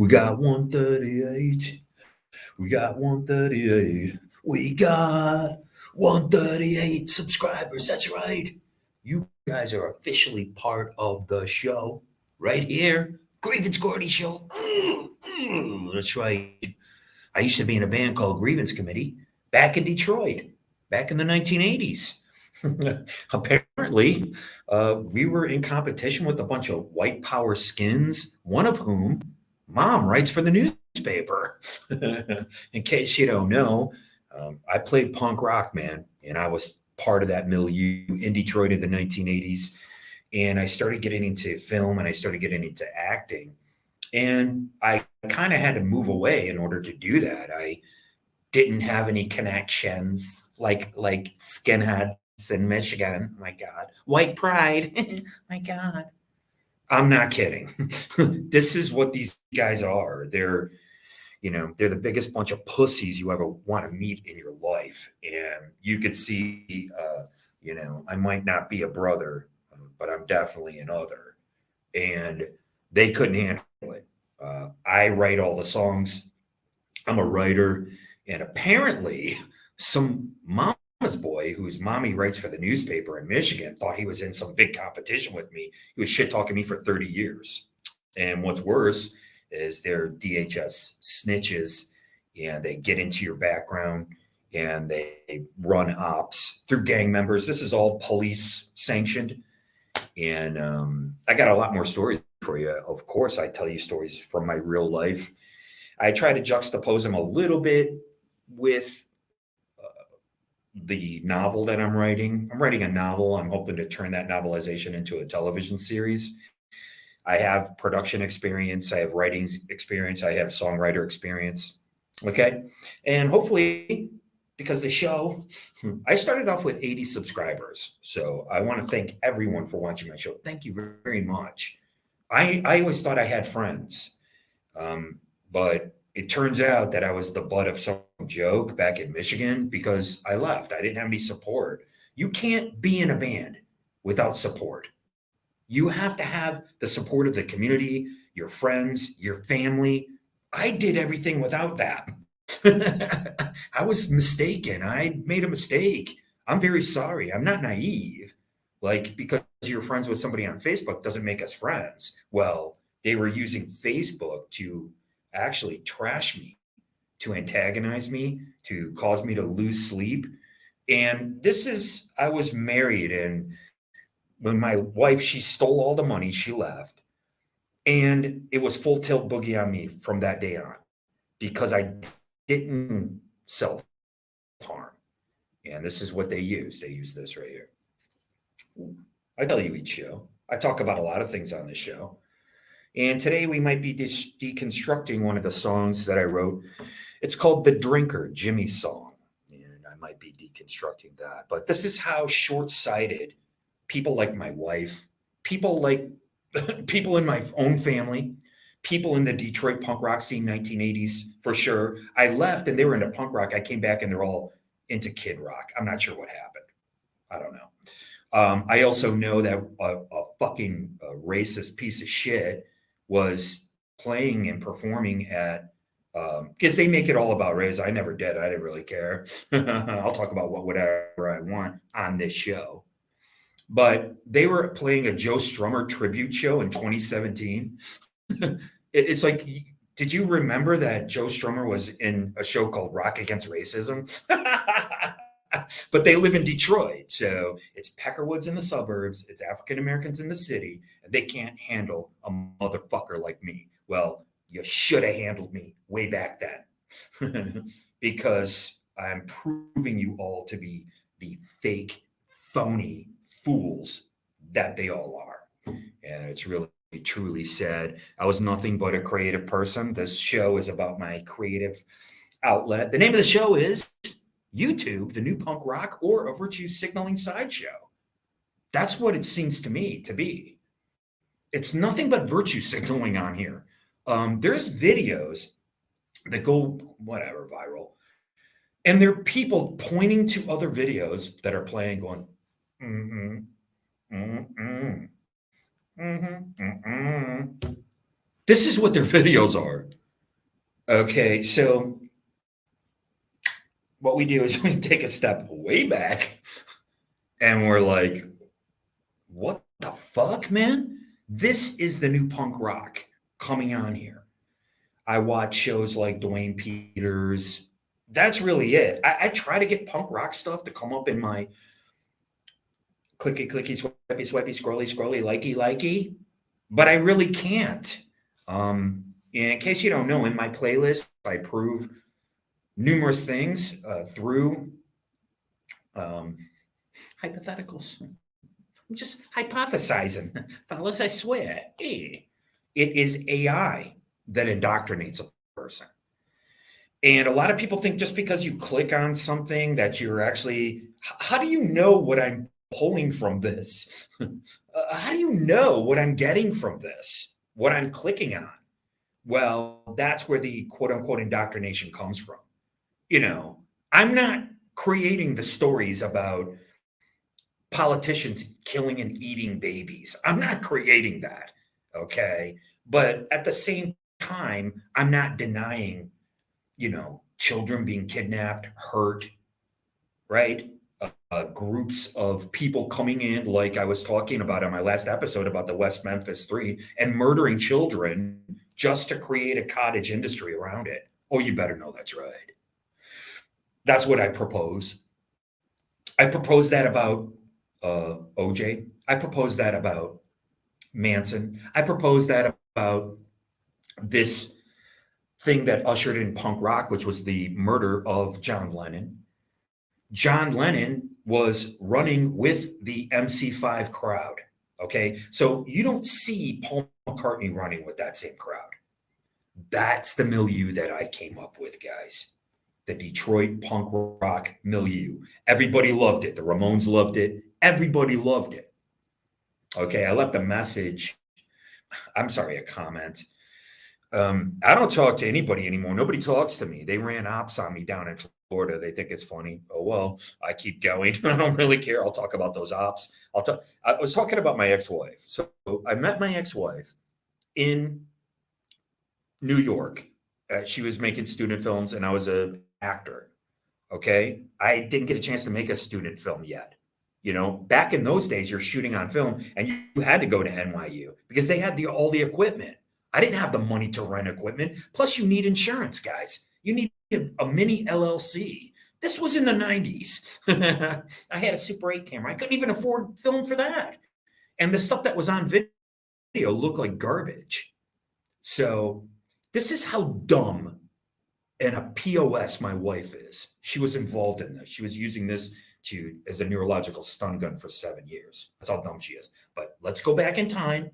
We got 138. We got 138. We got 138 subscribers. That's right. You guys are officially part of the show right here. Grievance Gordy Show. That's right. I used to be in a band called Grievance Committee back in Detroit, back in the 1980s. Apparently, we were in competition with a bunch of white power skins, one of whom mom writes for the newspaper. In case you don't know, I played punk rock, man, and I was part of that milieu in Detroit in the 1980s. And I started getting into film and I started getting into acting. And I kind of had to move away in order to do that. I didn't have any connections like skinheads in Michigan. My God, white pride. My God, I'm not kidding. This is what these guys are. They're the biggest bunch of pussies you ever want to meet in your life. And you could see, I might not be a brother, but I'm definitely an other. And they couldn't handle it. I write all the songs. I'm a writer. And apparently, some mama's boy whose mommy writes for the newspaper in Michigan thought he was in some big competition with me. He was shit talking me for 30 years. And what's worse is they're DHS snitches and they get into your background and they run ops through gang members. This is all police sanctioned. And I got a lot more stories for you. Of course, I tell you stories from my real life. I try to juxtapose them a little bit with the novel that I'm writing. I'm writing a novel. I'm hoping to turn that novelization into a television series. I have production experience. I have writing experience. I have songwriter experience. Okay. And hopefully, because the show, I started off with 80 subscribers. So I want to thank everyone for watching my show. Thank you very much. I always thought I had friends, but it turns out that I was the butt of some joke back in Michigan because I left. I didn't have any support. You can't be in a band without support. You have to have the support of the community, your friends, your family. I did everything without that. I was mistaken. I made a mistake. I'm very sorry. I'm not naive. Like, because you're friends with somebody on Facebook doesn't make us friends. Well, they were using Facebook to actually trash me, to antagonize me, to cause me to lose sleep. And I was married, and when my wife, she stole all the money, she left. And it was full tilt boogie on me from that day on because I didn't self harm. And this is what they use. They use this right here. I tell you each show. I talk about a lot of things on this show. And today we might be deconstructing one of the songs that I wrote. It's called The Drinker, Jimmy's song. And I might be deconstructing that. But this is how short sighted people like my wife, people like people in my own family, people in the Detroit punk rock scene, 1980s for sure. I left and they were into punk rock. I came back and they're all into kid rock. I'm not sure what happened. I don't know. I also know that a fucking racist piece of shit was playing and performing at, because they make it all about race. I never did. I didn't really care. I'll talk about whatever I want on this show. But they were playing a Joe Strummer tribute show in 2017. It's like, did you remember that Joe Strummer was in a show called Rock Against Racism? But they live in Detroit. So it's Peckerwoods in the suburbs, it's African Americans in the city, and they can't handle a motherfucker like me. Well, you should have handled me way back then because I'm proving you all to be the fake, phony fools that they all are. And it's really truly sad. I was nothing but a creative person. This show is about my creative outlet. The name of the show is YouTube, the new punk rock, or a virtue signaling sideshow. That's what it seems to me to be. It's nothing but virtue signaling on here. There's videos that go whatever viral, and there are people pointing to other videos that are playing, going, mm-hmm, mm-hmm, mm-hmm, mm-hmm. This is what their videos are. Okay, so what we do is we take a step way back and we're like, what the fuck, man? This is the new punk rock coming on here. I watch shows like Dwayne Peters. That's really it. I try to get punk rock stuff to come up in my clicky, clicky, swipey, swipey, scrolly, scrolly, likey, likey, but I really can't. In case you don't know, in my playlist, I prove numerous things through hypotheticals. I'm just hypothesizing, fellas, I swear. Hey, it is AI that indoctrinates a person. And a lot of people think just because you click on something that you're actually, how do you know what I'm pulling from this? How do you know what I'm getting from this? What I'm clicking on? Well, that's where the quote unquote indoctrination comes from. You know, I'm not creating the stories about politicians killing and eating babies. I'm not creating that. Okay. But at the same time, I'm not denying, children being kidnapped, hurt, right? Groups of people coming in, like I was talking about on my last episode about the West Memphis Three, and murdering children just to create a cottage industry around it. Oh, you better know that's right. That's what I propose. I propose that about OJ. I propose that about Manson. I propose that about this thing that ushered in punk rock, which was the murder of John Lennon. John Lennon was running with the MC5 crowd. Okay. So you don't see Paul McCartney running with that same crowd. That's the milieu that I came up with, guys. The Detroit punk rock milieu. Everybody loved it. The Ramones loved it. Everybody loved it. Okay. I left a message. I'm sorry, a comment. I don't talk to anybody anymore. Nobody talks to me. They ran ops on me down in Florida. They think it's funny. Oh, well, I keep going. I don't really care. I'll talk about those ops. I was talking about my ex-wife. So I met my ex-wife in New York. She was making student films and I was an actor. Okay. I didn't get a chance to make a student film yet. Back in those days, you're shooting on film and you had to go to NYU because they had all the equipment. I didn't have the money to rent equipment. Plus, you need insurance, guys. You need a mini LLC. This was in the 90s. I had a Super 8 camera. I couldn't even afford film for that. And the stuff that was on video looked like garbage. So this is how dumb and a POS my wife is. She was involved in this. She was using this as a neurological stun gun for 7 years. That's how dumb she is. But let's go back in time,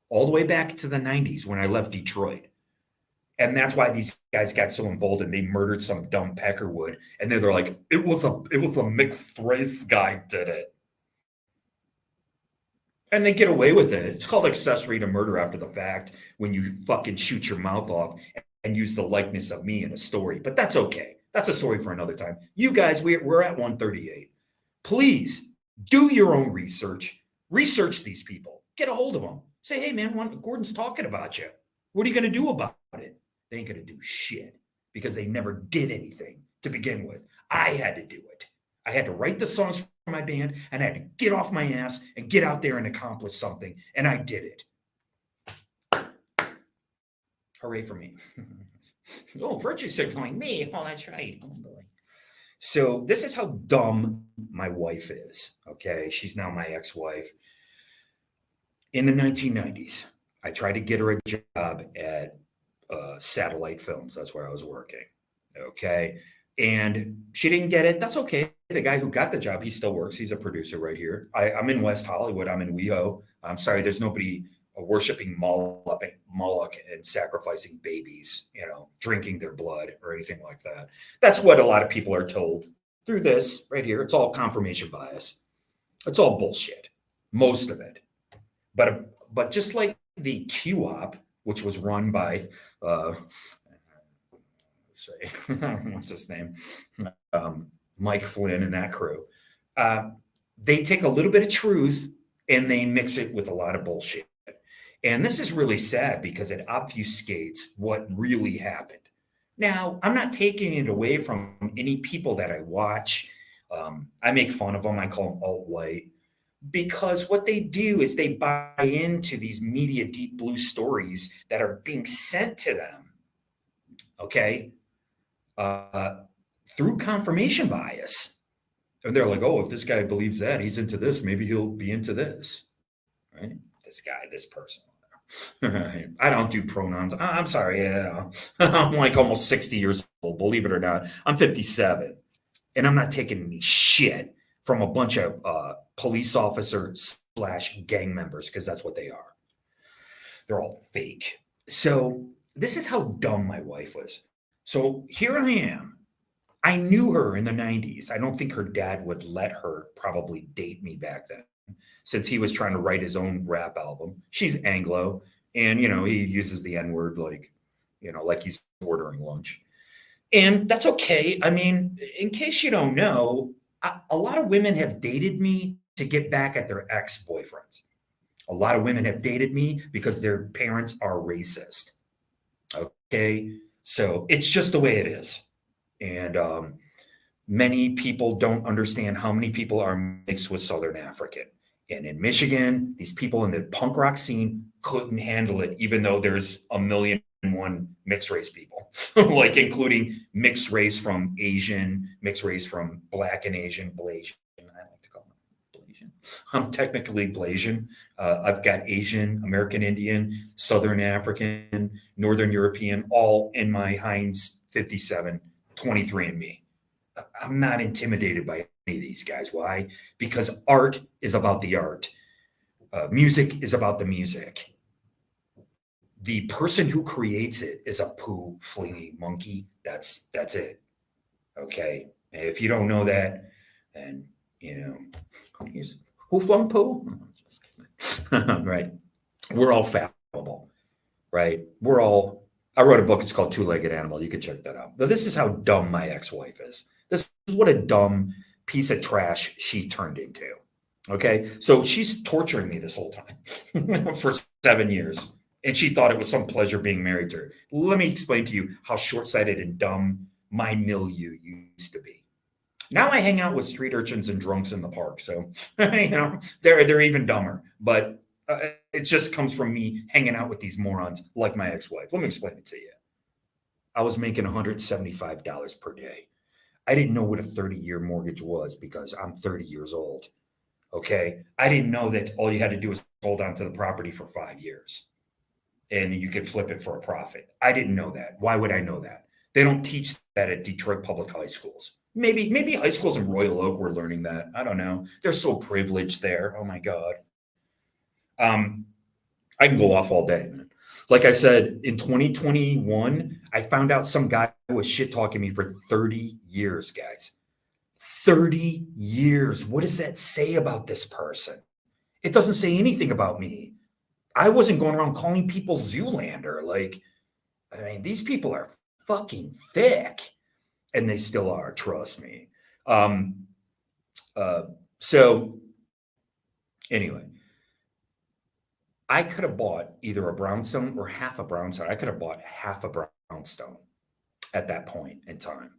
all the way back to the 90s when I left Detroit. And that's why these guys got so emboldened. They murdered some dumb Peckerwood. And they're like, it was a mixed race guy did it. And they get away with it. It's called accessory to murder after the fact when you fucking shoot your mouth off and use the likeness of me in a story. But that's okay. That's a story for another time. You guys, we're at 138. Please do your own research. Research these people. Get a hold of them. Say, hey, man, Gordon's talking about you. What are you going to do about it? They ain't going to do shit because they never did anything to begin with. I had to do it. I had to write the songs for my band and I had to get off my ass and get out there and accomplish something. And I did it. Hooray for me. Oh, virtue signaling me. Oh, that's right. Oh, boy. So this is how dumb my wife is. Okay. She's now my ex-wife. In the 1990s, I tried to get her a job at Satellite Films. That's where I was working. Okay. And she didn't get it. That's okay. The guy who got the job, he still works. He's a producer right here. I'm in West Hollywood. I'm in WeHo. I'm sorry. There's nobody worshiping Moloch and sacrificing babies, drinking their blood or anything like that. That's what a lot of people are told through this right here. It's all confirmation bias. It's all bullshit. Most of it. But just like the Q-op, which was run by, what's his name? Mike Flynn and that crew. They take a little bit of truth and they mix it with a lot of bullshit. And this is really sad because it obfuscates what really happened. Now, I'm not taking it away from any people that I watch. I make fun of them. I call them alt-white because what they do is they buy into these media deep blue stories that are being sent to them, okay, uh, through confirmation bias. And they're like, oh, if this guy believes that, he's into this, maybe he'll be into this, right? This guy, this person. I don't do pronouns. I'm sorry. Yeah. I'm like almost 60 years old, believe it or not. I'm 57, and I'm not taking any shit from a bunch of police officers slash gang members because that's what they are. They're all fake. So this is how dumb my wife was. So here I am. I knew her in the 90s. I don't think her dad would let her probably date me back then since he was trying to write his own rap album. She's Anglo, and he uses the N word like he's ordering lunch. And that's okay. I mean, in case you don't know, a lot of women have dated me to get back at their ex-boyfriends. A lot of women have dated me because their parents are racist. Okay. So it's just the way it is. And many people don't understand how many people are mixed with Southern African. And in Michigan, these people in the punk rock scene couldn't handle it, even though there's 1,000,001 mixed race people, like including mixed race from Asian, mixed race from Black and Asian, Blasian. I like to call them Blasian. I'm technically Blasian. I've got Asian, American Indian, Southern African, Northern European, all in my Heinz 57 23andMe. I'm not intimidated by any of these guys. Why? Because art is about the art. Music is about the music. The person who creates it is a poo flinging monkey. That's it. Okay. If you don't know that, then who flung poo? Just kidding. Right. We're all fallible. Right. I wrote a book. It's called Two-Legged Animal. You can check that out. Now, this is how dumb my ex-wife is. This is what a dumb piece of trash she turned into. Okay. So she's torturing me this whole time for 7 years. And she thought it was some pleasure being married to her. Let me explain to you how short-sighted and dumb my milieu used to be. Now I hang out with street urchins and drunks in the park. So, they're even dumber. But it just comes from me hanging out with these morons like my ex-wife. Let me explain it to you. I was making $175 per day. I didn't know what a 30-year mortgage was because I'm 30 years old. Okay. I didn't know that all you had to do was hold on to the property for 5 years and you could flip it for a profit. I didn't know that. Why would I know that? They don't teach that at Detroit public high schools. Maybe high schools in Royal Oak were learning that. I don't know. They're so privileged there. Oh my God. I can go off all day, man. Like I said, in 2021, I found out some guy was shit talking me for 30 years, guys. 30 years. What does that say about this person? It doesn't say anything about me. I wasn't going around calling people Zoolander. These people are fucking thick. And they still are, trust me. So anyway, I could have bought either a brownstone or half a brownstone. I could have bought half a brownstone at that point in time.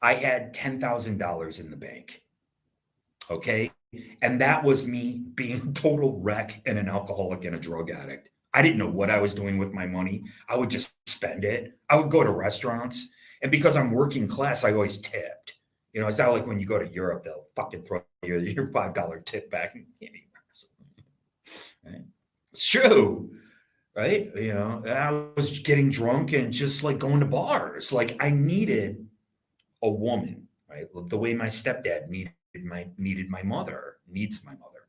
I had $10,000 in the bank. Okay. And that was me being a total wreck and an alcoholic and a drug addict. I didn't know what I was doing with my money. I would just spend it. I would go to restaurants. And because I'm working class, I always tipped. It's not like when you go to Europe, they'll fucking throw your $5 tip back. Right? It's true, right? I was getting drunk and just like going to bars. Like I needed a woman, right? The way my stepdad needed my mother, needs my mother,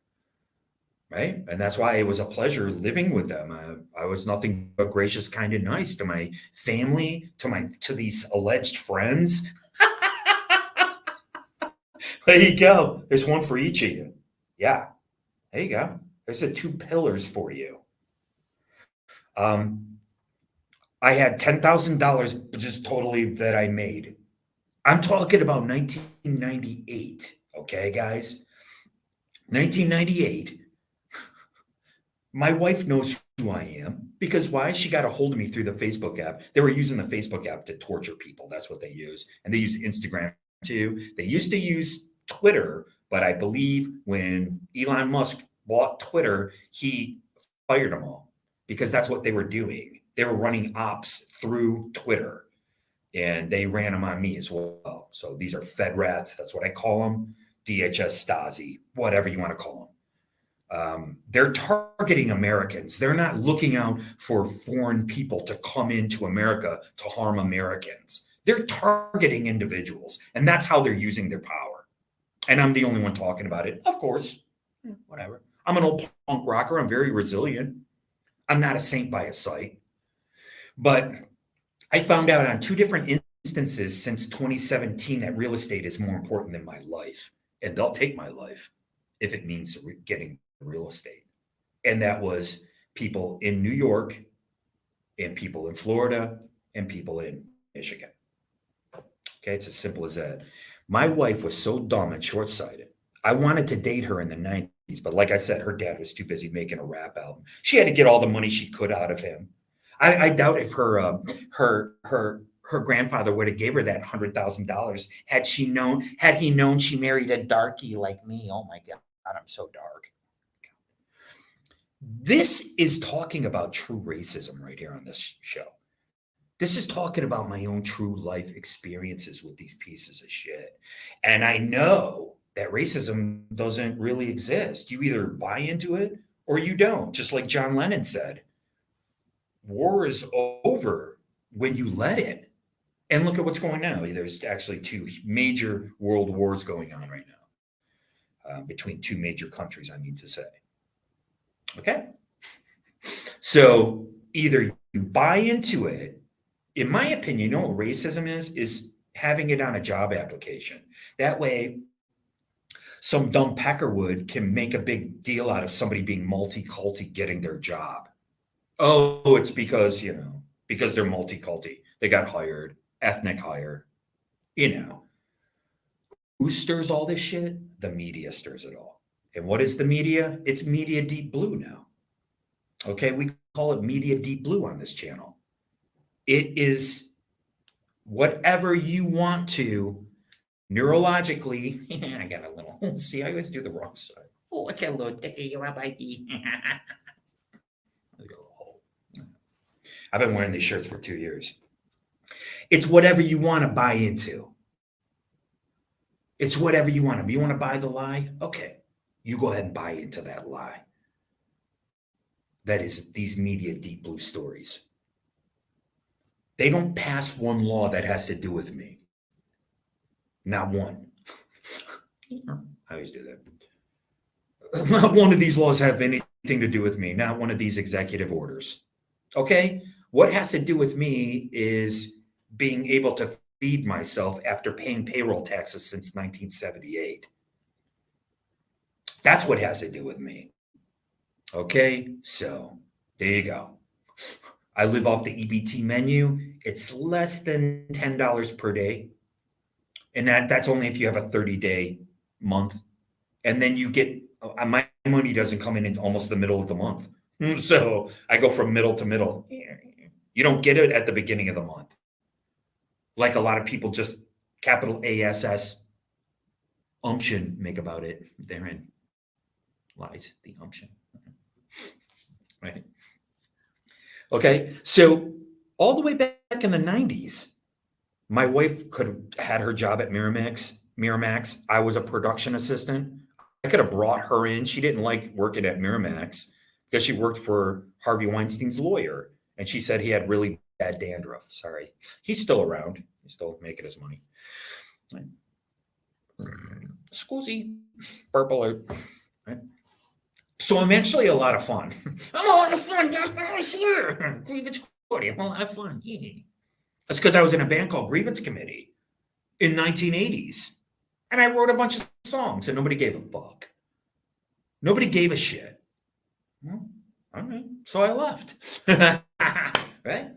right? And that's why it was a pleasure living with them. I was nothing but gracious, kind, and nice to my family, to these alleged friends. There you go. There's one for each of you. Yeah, there you go. There's the 2 pillars for you. I had $10,000 just totally that I made. I'm talking about 1998. Okay, guys. 1998. My wife knows who I am. Because why? She got a hold of me through the Facebook app. They were using the Facebook app to torture people. That's what they use. And they use Instagram too. They used to use Twitter, but I believe when Elon Musk bought Twitter, he fired them all because that's what they were doing. They were running ops through Twitter and they ran them on me as well. So these are Fed rats. That's what I call them. DHS Stasi, whatever you want to call them. They're targeting Americans. They're not looking out for foreign people to come into America to harm Americans. They're targeting individuals, and that's how they're using their power. And I'm the only one talking about it. Of course, whatever. I'm an old punk rocker. I'm very resilient. I'm not a saint by a sight. But I found out on 2 different instances since 2017 that real estate is more important than my life. And they'll take my life if it means getting real estate. And that was people in New York and people in Florida and people in Michigan. Okay, it's as simple as that. My wife was so dumb and short-sighted. I wanted to date her in the 90s, but like I said, her dad was too busy making a rap album. She had to get all the money she could out of him. I doubt if her grandfather would have gave her that $100,000 had he known she married a darky like me. Oh my God, I'm so dark. This is talking about true racism right here on this show. This is talking about my own true life experiences with these pieces of shit. And I know that racism doesn't really exist. You either buy into it or you don't. Just like John Lennon said, war is over when you let it. And look at what's going on now. There's actually 2 major world wars going on right now between 2 major countries, I mean to say. Okay. So either you buy into it. In my opinion, you know what racism is having it on a job application. That way, some dumb peckerwood can make a big deal out of somebody being multi-culti getting their job. Oh, it's because, because they're multi-culti. They got hired, ethnic hire. Who stirs all this shit? The media stirs it all. And what is the media? It's media deep blue now. Okay, we call it media deep blue on this channel. It is whatever you want to neurologically. I got a little, see, I always do the wrong side. Oh, I got a little dicky, your ID. I've been wearing these shirts for 2 years. It's whatever you want to buy into. It's whatever you want to. You want to buy the lie? Okay, you go ahead and buy into that lie. That is these media deep blue stories. They don't pass one law that has to do with me. Not one. I always do that. Not one of these laws have anything to do with me. Not one of these executive orders. Okay? What has to do with me is being able to feed myself after paying payroll taxes since 1978. That's what has to do with me. Okay? So, there you go. I live off the EBT menu. It's less than $10 per day. And that's only if you have a 30-day month. And then you get, my money doesn't come in until almost the middle of the month. So I go from middle to middle. You don't get it at the beginning of the month. Like a lot of people just capital ASS umption make about it. Therein lies the umption. Right? Okay, so all the way back in the 90s, my wife could have had her job at Miramax. I was a production assistant. I could have brought her in. She didn't like working at Miramax because she worked for Harvey Weinstein's lawyer. And she said he had really bad dandruff. Sorry. He's still around. He's still making his money. Right. Scusi, purple alert. Right. So I'm actually a lot of fun. I'm a lot of fun. Grievance Committee. I'm a lot of fun. That's because I was in a band called Grievance Committee in 1980s. And I wrote a bunch of songs and nobody gave a fuck. Nobody gave a shit. Well, all right. So I left. Right?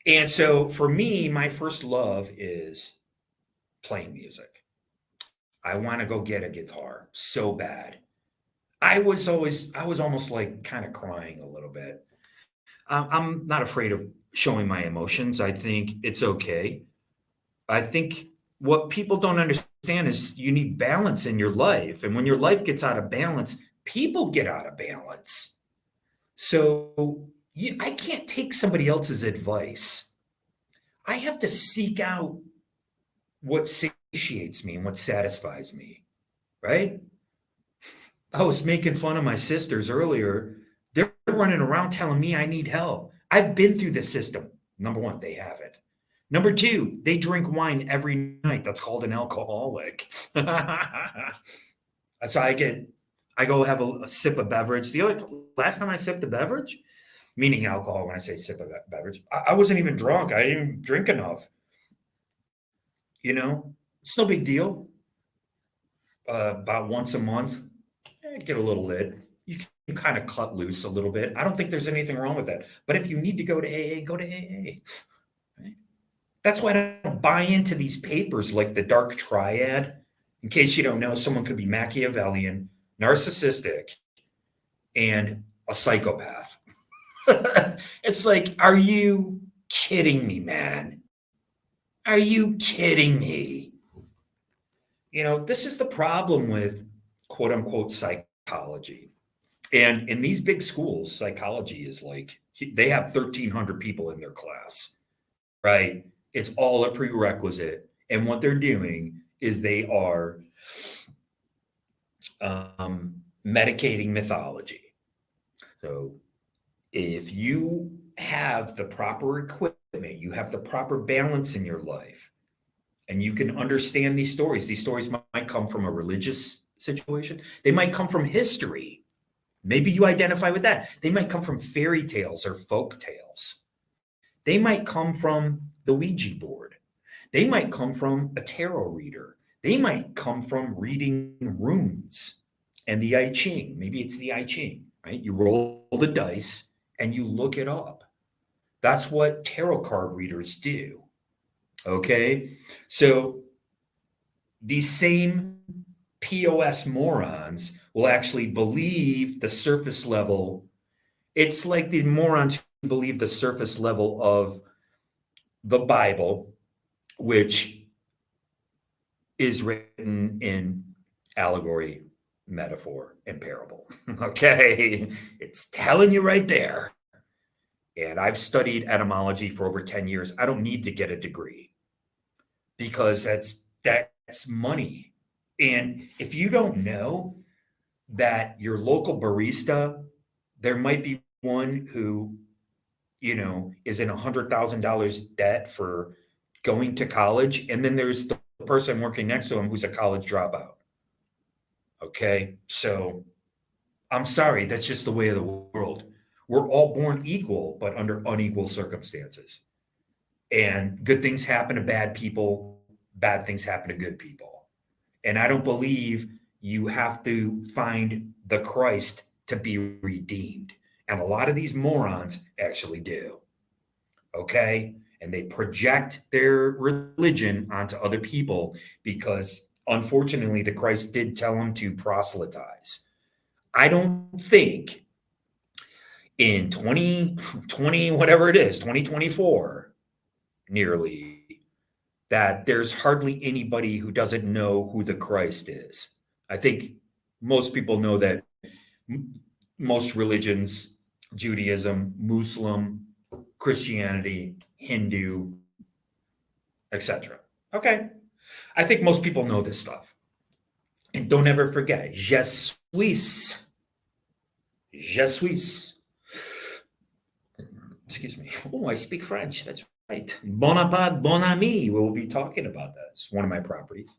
And so for me, my first love is playing music. I want to go get a guitar so bad. I was almost like kind of crying a little bit I'm not afraid of showing my emotions. I think it's okay. I think what people don't understand is you need balance in your life. And when your life gets out of balance, people get out of balance. So I can't take somebody else's advice. I have to seek out what satiates me and what satisfies me, right? I was making fun of my sisters earlier. They're running around telling me I need help. I've been through the system. Number one, they haven't. Number two, they drink wine every night. That's called an alcoholic. That's how I go have a sip of beverage. Last time I sipped a beverage, meaning alcohol, when I say sip of beverage, I wasn't even drunk. I didn't even drink enough. It's no big deal. About once a month, get a little lit. You can kind of cut loose a little bit. I don't think there's anything wrong with that. But if you need to go to AA, go to AA. Right? That's why I don't buy into these papers like the Dark Triad. In case you don't know, someone could be Machiavellian, narcissistic, and a psychopath. It's like, are you kidding me, man? Are you kidding me? This is the problem with quote unquote psychology. And in these big schools, psychology is like they have 1,300 people in their class, right? It's all a prerequisite. And what they're doing is they are medicating mythology. So if you have the proper equipment, you have the proper balance in your life, and you can understand these stories might come from a religious situation, they might come from history. Maybe you identify with that. They might come from fairy tales or folk tales. They might come from the Ouija board. They might come from a tarot reader. They might come from reading runes and the I Ching. Maybe it's the I Ching, right? You roll the dice and you look it up. That's what tarot card readers do. Okay. So these same POS morons will actually believe the surface level. It's like the morons who believe the surface level of the Bible, which is written in allegory, metaphor, and parable. Okay. It's telling you right there. And I've studied etymology for over 10 years. I don't need to get a degree because that's money. And if you don't know that your local barista, there might be one who, is in $100,000 debt for going to college. And then there's the person working next to him who's a college dropout. Okay. So I'm sorry. That's just the way of the world. We're all born equal, but under unequal circumstances. And good things happen to bad people, bad things happen to good people. And I don't believe you have to find the Christ to be redeemed. And a lot of these morons actually do. Okay. And they project their religion onto other people because unfortunately the Christ did tell them to proselytize. I don't think in 2020, whatever it is, 2024, nearly, that there's hardly anybody who doesn't know who the Christ is. I think most people know that most religions, Judaism, Muslim, Christianity, Hindu, etc. Okay. I think most people know this stuff. And don't ever forget, je suis. Je suis. Excuse me. Oh, I speak French. That's right. Bonaparte, bon ami. We'll be talking about that. It's one of my properties.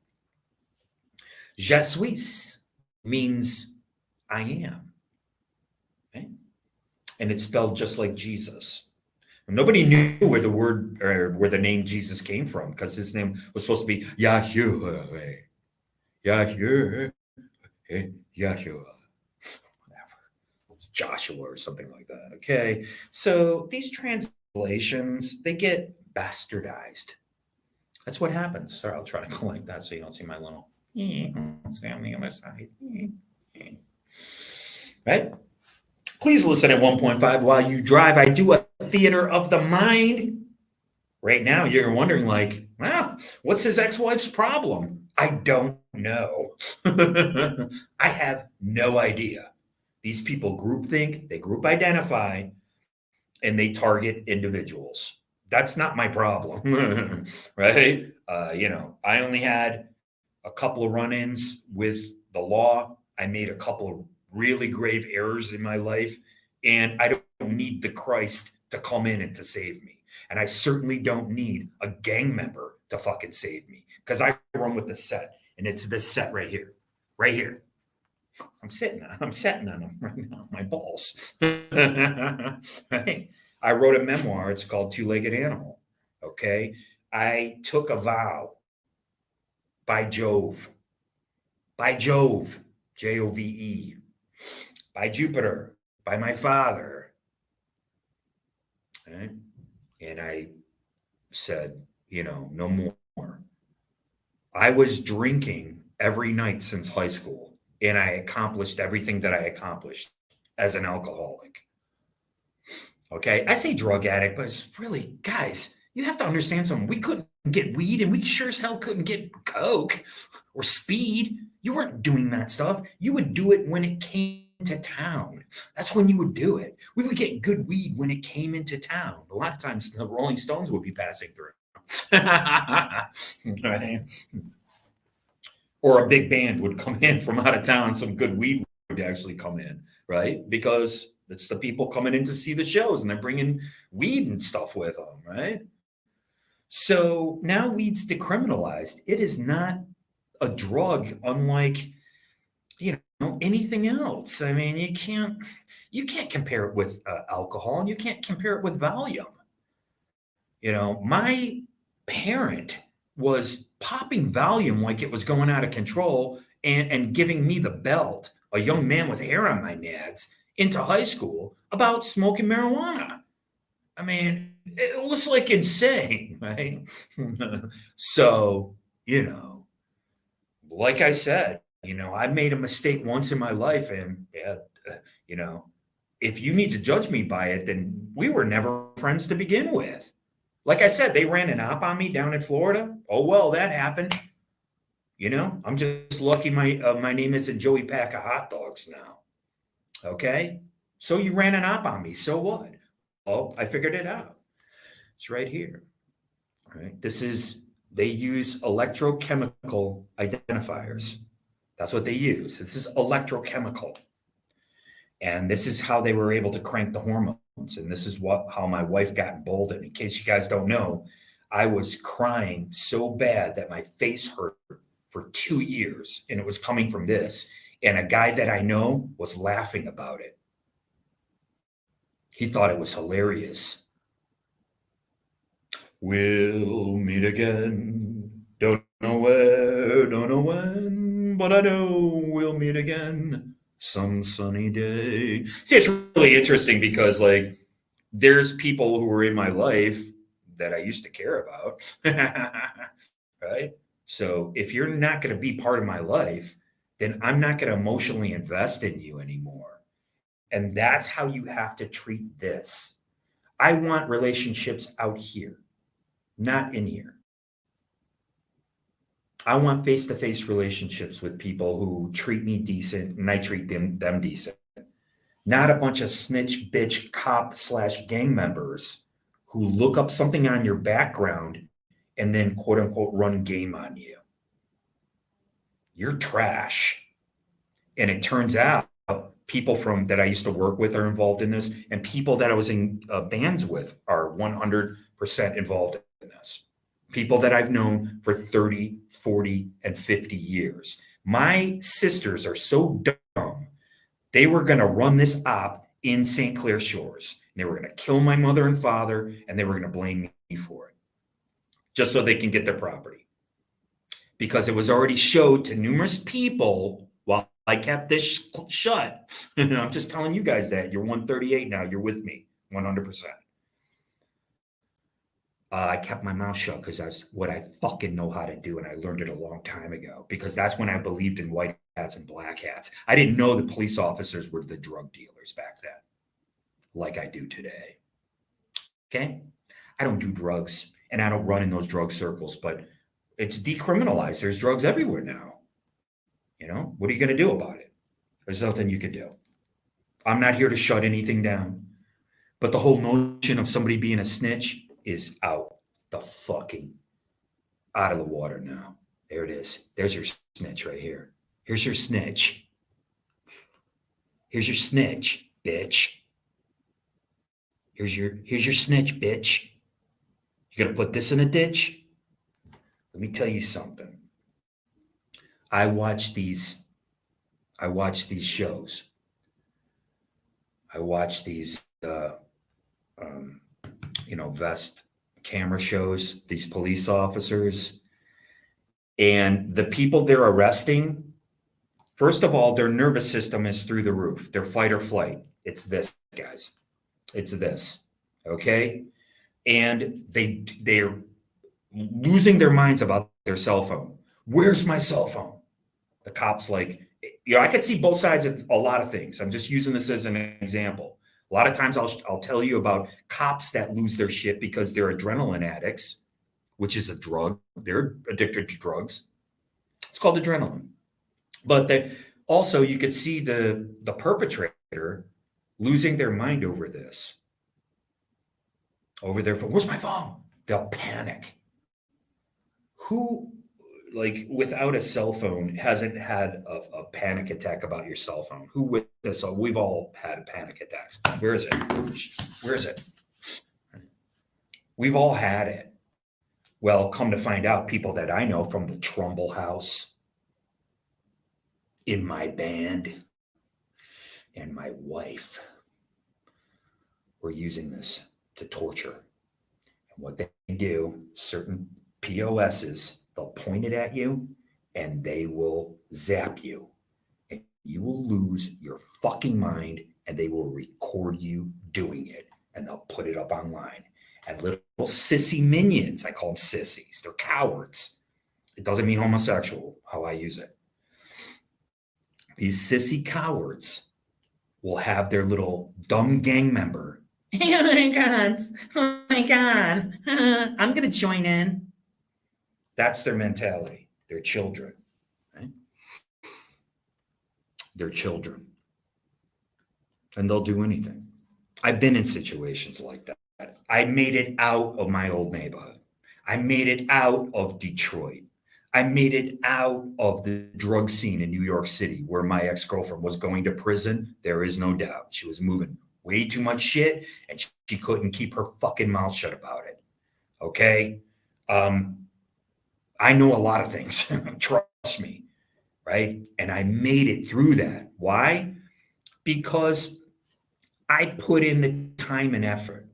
Je suis means I am. Okay? And it's spelled just like Jesus. Nobody knew where the word or where the name Jesus came from because his name was supposed to be Yahweh. Yahweh. Yahweh. Joshua or something like that. Okay. So these translations, they get bastardized. That's what happens. Sorry, I'll try to go like that so you don't see my little stay on the other side. Right? Please listen at 1.5 while you drive. I do a theater of the mind. Right now, you're wondering, like, well, what's his ex-wife's problem? I don't know. I have no idea. These people groupthink, they group identify, and they target individuals. That's not my problem, right? I only had a couple of run-ins with the law. I made a couple of really grave errors in my life, and I don't need the Christ to come in and to save me. And I certainly don't need a gang member to fucking save me, because I run with the set, and it's this set right here, right here. I'm sitting on them right now, my balls. Right? I wrote a memoir. It's called Two-Legged Animal. Okay. I took a vow by Jove, Jove, by Jupiter, by my father. Right? And I said, no more. I was drinking every night since high school, and I accomplished everything that I accomplished as an alcoholic. Okay. I say drug addict, but it's really, guys, you have to understand something. We couldn't get weed, and we sure as hell couldn't get coke or speed. You weren't doing that stuff. You would do it when it came to town. That's when you would do it. We would get good weed when it came into town. A lot of times the Rolling Stones would be passing through. Right? Or a big band would come in from out of town. Some good weed would actually come in, right? Because it's the people coming in to see the shows, and they're bringing weed and stuff with them, right? So now weed's decriminalized. It is not a drug unlike anything else. I mean, you can't compare it with alcohol, and you can't compare it with Valium. My parent was popping Valium like it was going out of control, and giving me the belt, a young man with hair on my nads, into high school about smoking marijuana. I mean, it was like insane, right? So, like I said, I made a mistake once in my life, and if you need to judge me by it, then we were never friends to begin with. Like I said, they ran an op on me down in Florida. Oh well, that happened. I'm just lucky my name isn't Joey Pack of Hot Dogs now. Okay, so you ran an op on me. So what? Oh, I figured it out. It's right here. All right, they use electrochemical identifiers. That's what they use. This is electrochemical. And this is how they were able to crank the hormones. And this is how my wife got emboldened. In case you guys don't know, I was crying so bad that my face hurt for 2 years, and it was coming from this. And a guy that I know was laughing about it. He thought it was hilarious. We'll meet again. Don't know where, don't know when, but I know we'll meet again some sunny day. See, it's really interesting because, like, there's people who are in my life that I used to care about, right? So if you're not going to be part of my life, then I'm not going to emotionally invest in you anymore. And that's how you have to treat this. I want relationships out here, not in here. I want face-to-face relationships with people who treat me decent, and I treat them decent. Not a bunch of snitch, bitch, cop / gang members who look up something on your background and then quote unquote run game on you. You're trash. And it turns out people that I used to work with are involved in this, and people that I was in bands with are 100% involved in this. People that I've known for 30, 40, and 50 years. My sisters are so dumb. They were going to run this op in St. Clair Shores. They were going to kill my mother and father, and they were going to blame me for it, just so they can get their property. Because it was already showed to numerous people while I kept this shut. I'm just telling you guys that. You're 138 now. You're with me 100%. I kept my mouth shut because that's what I fucking know how to do. And I learned it a long time ago, because that's when I believed in white hats and black hats. I didn't know the police officers were the drug dealers back then. like I do today. Okay? I don't do drugs and I don't run in those drug circles, but it's decriminalized. There's drugs everywhere now. What are you going to do about it? There's nothing you can do. I'm not here to shut anything down. But the whole notion of somebody being a snitch is out of the water now. There it is. There's your snitch right here. Here's your snitch. Here's your snitch, bitch. Here's your snitch, bitch. You gonna put this in a ditch? Let me tell you something. I watch these shows. I watch these vest camera shows, these police officers, and the people they're arresting, first of all, their nervous system is through the roof. Their fight or flight. It's this, guys. It's this. Okay? And they're losing their minds about their cell phone. Where's my cell phone? The cop's like, I could see both sides of a lot of things. I'm just using this as an example. A lot of times I'll tell you about cops that lose their shit because they're adrenaline addicts, which is a drug. They're addicted to drugs. It's called adrenaline. But also you could see the perpetrator losing their mind over this. Over their phone. Where's my phone? They'll panic. Who, without a cell phone, hasn't had a panic attack about your cell phone? Who with this? We've all had panic attacks. Where is it? Where is it? We've all had it. Well, come to find out, people that I know from the Trumbull House, in my band, and my wife were using this to torture. And what they do, certain POSs, they'll point it at you and they will zap you. And you will lose your fucking mind and they will record you doing it and they'll put it up online. And little sissy minions, I call them sissies, they're cowards. It doesn't mean homosexual, how I use it. These sissy cowards will have their little dumb gang member. Oh my God, I'm going to join in. That's their mentality. They're children. Right? They're children. And they'll do anything. I've been in situations like that. I made it out of my old neighborhood. I made it out of Detroit. I made it out of the drug scene in New York City where my ex-girlfriend was going to prison. There is no doubt. She was moving way too much shit and she couldn't keep her fucking mouth shut about it. Okay? I know a lot of things. Trust me. Right? And I made it through that. Why? Because I put in the time and effort.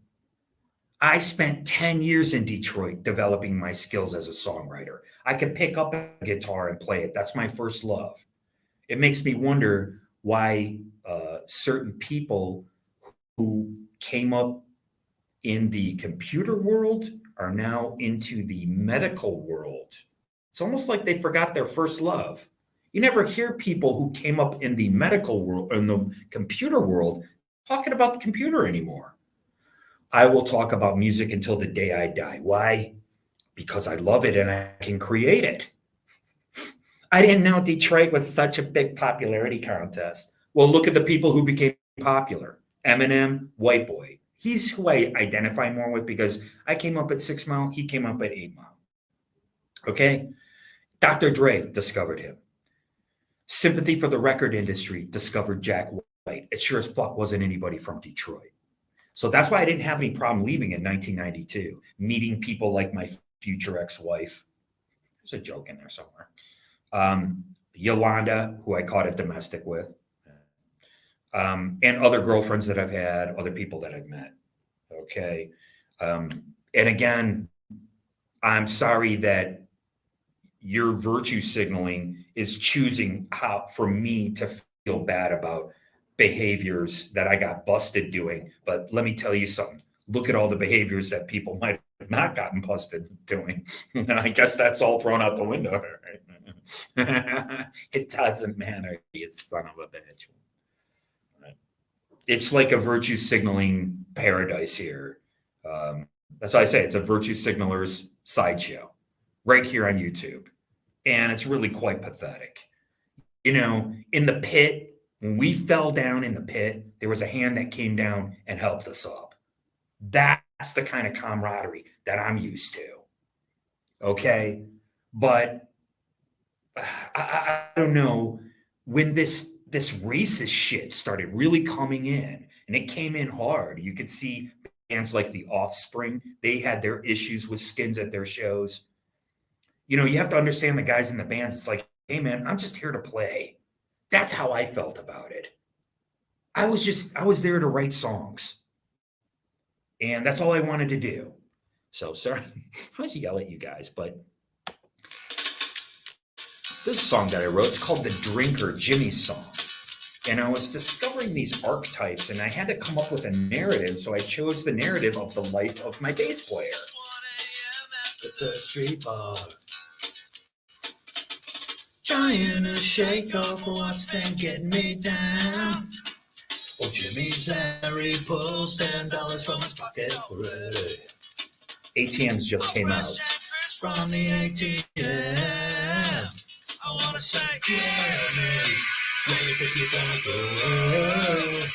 I spent 10 years in Detroit developing my skills as a songwriter. I could pick up a guitar and play it. That's my first love. It makes me wonder why certain people who came up in the computer world are now into the medical world. It's almost like they forgot their first love. You never hear people who came up in the medical world, in the computer world, talking about the computer anymore. I will talk about music until the day I die. Why? Because I love it and I can create it. I didn't know Detroit was such a big popularity contest. Well, look at the people who became popular. Eminem, white boy. He's who I identify more with because I came up at 6 Mile, he came up at 8 Mile. Okay? Dr. Dre discovered him. Sympathy for the record industry discovered Jack White. It sure as fuck wasn't anybody from Detroit. So that's why I didn't have any problem leaving in 1992, meeting people like my future ex-wife. There's a joke in there somewhere. Yolanda, who I caught it domestic with, and other girlfriends that I've had, other people that I've met. Okay. And again, I'm sorry that your virtue signaling is choosing how for me to feel bad about behaviors that I got busted doing. But let me tell you something. Look at all the behaviors that people might have not gotten busted doing. I guess that's all thrown out the window. Right? It doesn't matter, you son of a bitch. Right? it's like a virtue signaling paradise here. That's why I say it's a virtue signaler's sideshow right here on YouTube. And it's really quite pathetic. In the pit, when we fell down in the pit, there was a hand that came down and helped us up. That's the kind of camaraderie that I'm used to. Okay. But I don't know, when this racist shit started really coming in, and it came in hard. You could see bands like The Offspring, they had their issues with skins at their shows. You have to understand the guys in the bands. It's like, hey man, I'm just here to play. That's how I felt about it. I was there to write songs. And that's all I wanted to do. So sorry, I was yell at you guys, but this song that I wrote, it's called The Drinker, Jimmy's song. And I was discovering these archetypes, and I had to come up with a narrative, so I chose the narrative of the life of my bass player. At the street bar, trying to shake off what's been getting me down. Oh, Jimmy's there, he pulls $10 from his pocket. ATMs just came out. From the ATM, I wanna say, Jimmy, where you think you're gonna go?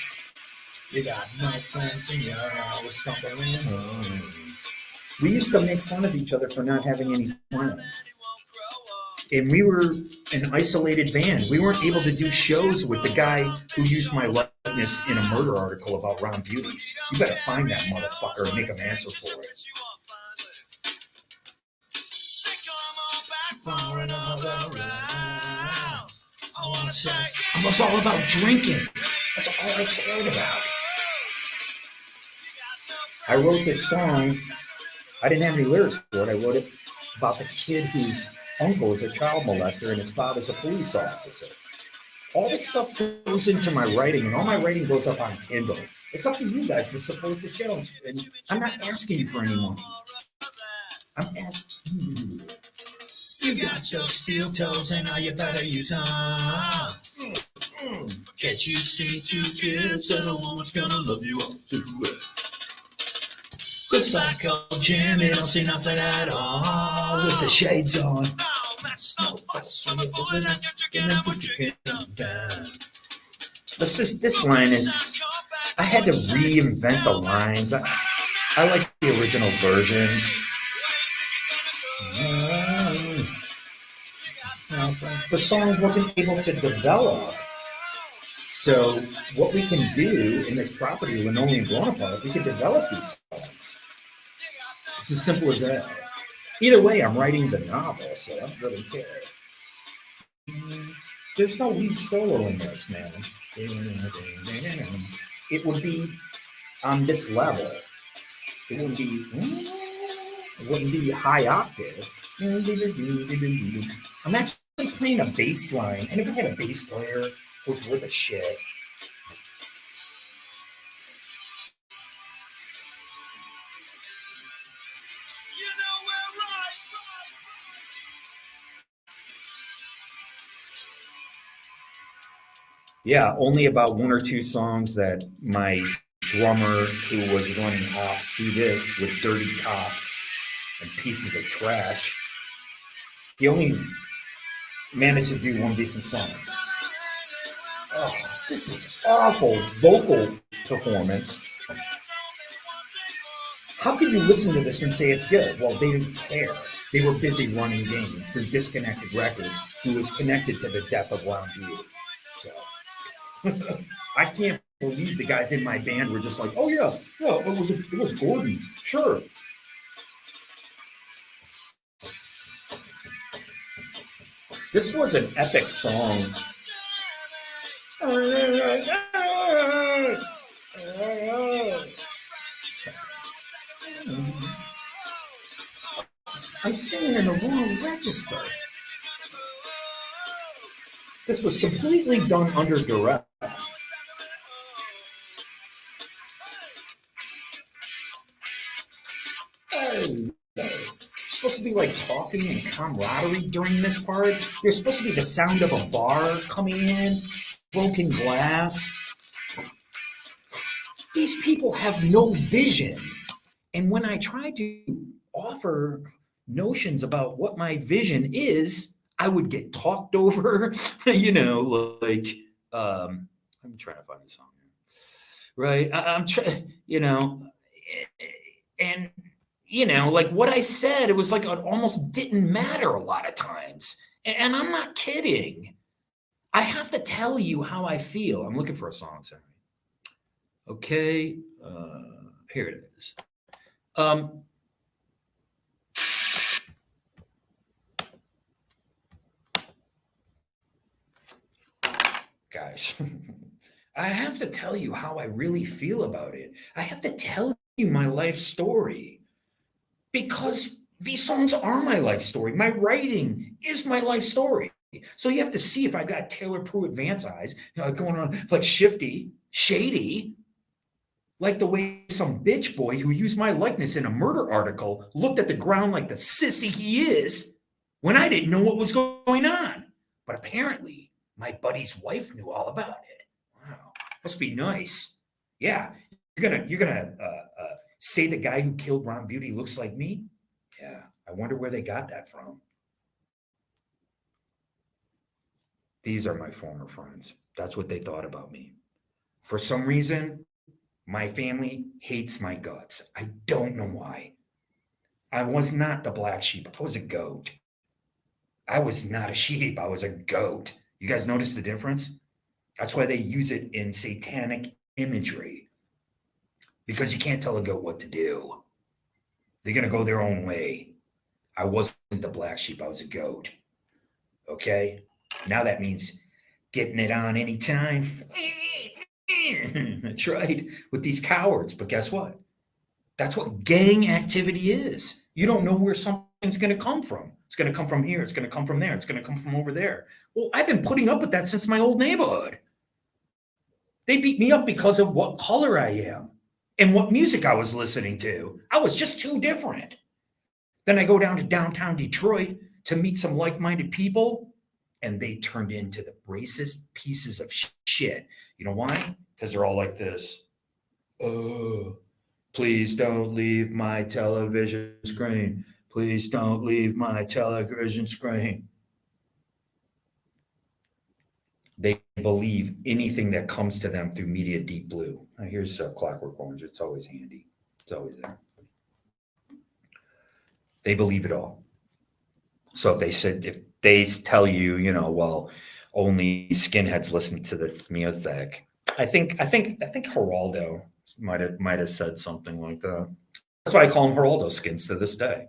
You got no friends and you're always stumbling home. We used to make fun of each other for not having any friends. And we were an isolated band. We weren't able to do shows with the guy who used my likeness in a murder article about Ron Beauty. You better find that motherfucker and make him answer for it. For another round. I wanna say I was all about drinking. That's all I cared about. I wrote this song. I didn't have any lyrics for it. I wrote it about the kid whose uncle is a child molester and his father's a police officer. All this stuff goes into my writing, and all my writing goes up on Kindle. It's up to you guys to support the show. And I'm not asking you for any money. I'm asking you. You got your steel toes and now you better use them. Can't you see 2 kids and a woman's gonna love you all too well? Good psycho Jimmy don't see nothing at all with the shades on. No fuss when you're pulling out your chicken and put your down. This line is, I had to reinvent the lines. I like the original version. The song wasn't able to develop. So what we can do in this property, Linoleum Blown Apart, we can develop these songs. It's as simple as that. Either way, I'm writing the novel, so I don't really care. There's no lead solo in this, man. It would be on this level. It wouldn't be high octave. I'm actually playing a bass line. I never had a bass player who's worth a shit. Yeah, only about 1 or 2 songs that my drummer, who was running hops through this with dirty cops and pieces of trash, he only managed to do 1 decent song. Oh, this is awful vocal performance. How could you listen to this and say it's good? Well, they didn't care. They were busy running game through Disconnected Records, who was connected to the death of Ron Beauty. So I can't believe the guys in my band were just like, oh yeah, it was Gordon, sure. This was an epic song. I'm singing in the wrong register. This was completely done under duress. You're supposed to be like talking and camaraderie during this part. There's supposed to be the sound of a bar coming in, broken glass. these people have no vision. And when I try to offer notions about what my vision is, I would get talked over, like, I'm trying to find the song here. Right. I'm trying, and, like what I said, it was like it almost didn't matter a lot of times. And I'm not kidding. I have to tell you how I feel. I'm looking for a song, sorry. Okay. Here it is. Guys, I have to tell you how I really feel about it. I have to tell you my life story because these songs are my life story. My writing is my life story. So you have to see if I got Taylor Pruitt Vance eyes, going on like shifty, shady, like the way some bitch boy who used my likeness in a murder article looked at the ground like the sissy he is when I didn't know what was going on. But apparently, my buddy's wife knew all about it. Wow, must be nice. Yeah, you're gonna say the guy who killed Ron Beauty looks like me? Yeah, I wonder where they got that from. These are my former friends. That's what they thought about me. For some reason, my family hates my guts. I don't know why. I was not the black sheep. I was a goat. I was not a sheep. I was a goat. You guys notice the difference? That's why they use it in satanic imagery. Because you can't tell a goat what to do. They're going to go their own way. I wasn't the black sheep. I was a goat. Okay? Now that means getting it on anytime. That's right. With these cowards. But guess what? That's what gang activity is. You don't know where something's going to come from. It's going to come from here. It's going to come from there. It's going to come from over there. Well, I've been putting up with that since my old neighborhood. They beat me up because of what color I am and what music I was listening to. I was just too different. Then I go down to downtown Detroit to meet some like-minded people, and they turned into the racist pieces of shit. You know why? Because they're all like this. Oh, please don't leave my television screen. Please don't leave my television screen. They believe anything that comes to them through Media Deep Blue. Here's Clockwork Orange. It's always handy. It's always there. They believe it all. So if they tell you, well, only skinheads listen to this music. I think Geraldo might have said something like that. That's why I call him Geraldo Skins to this day.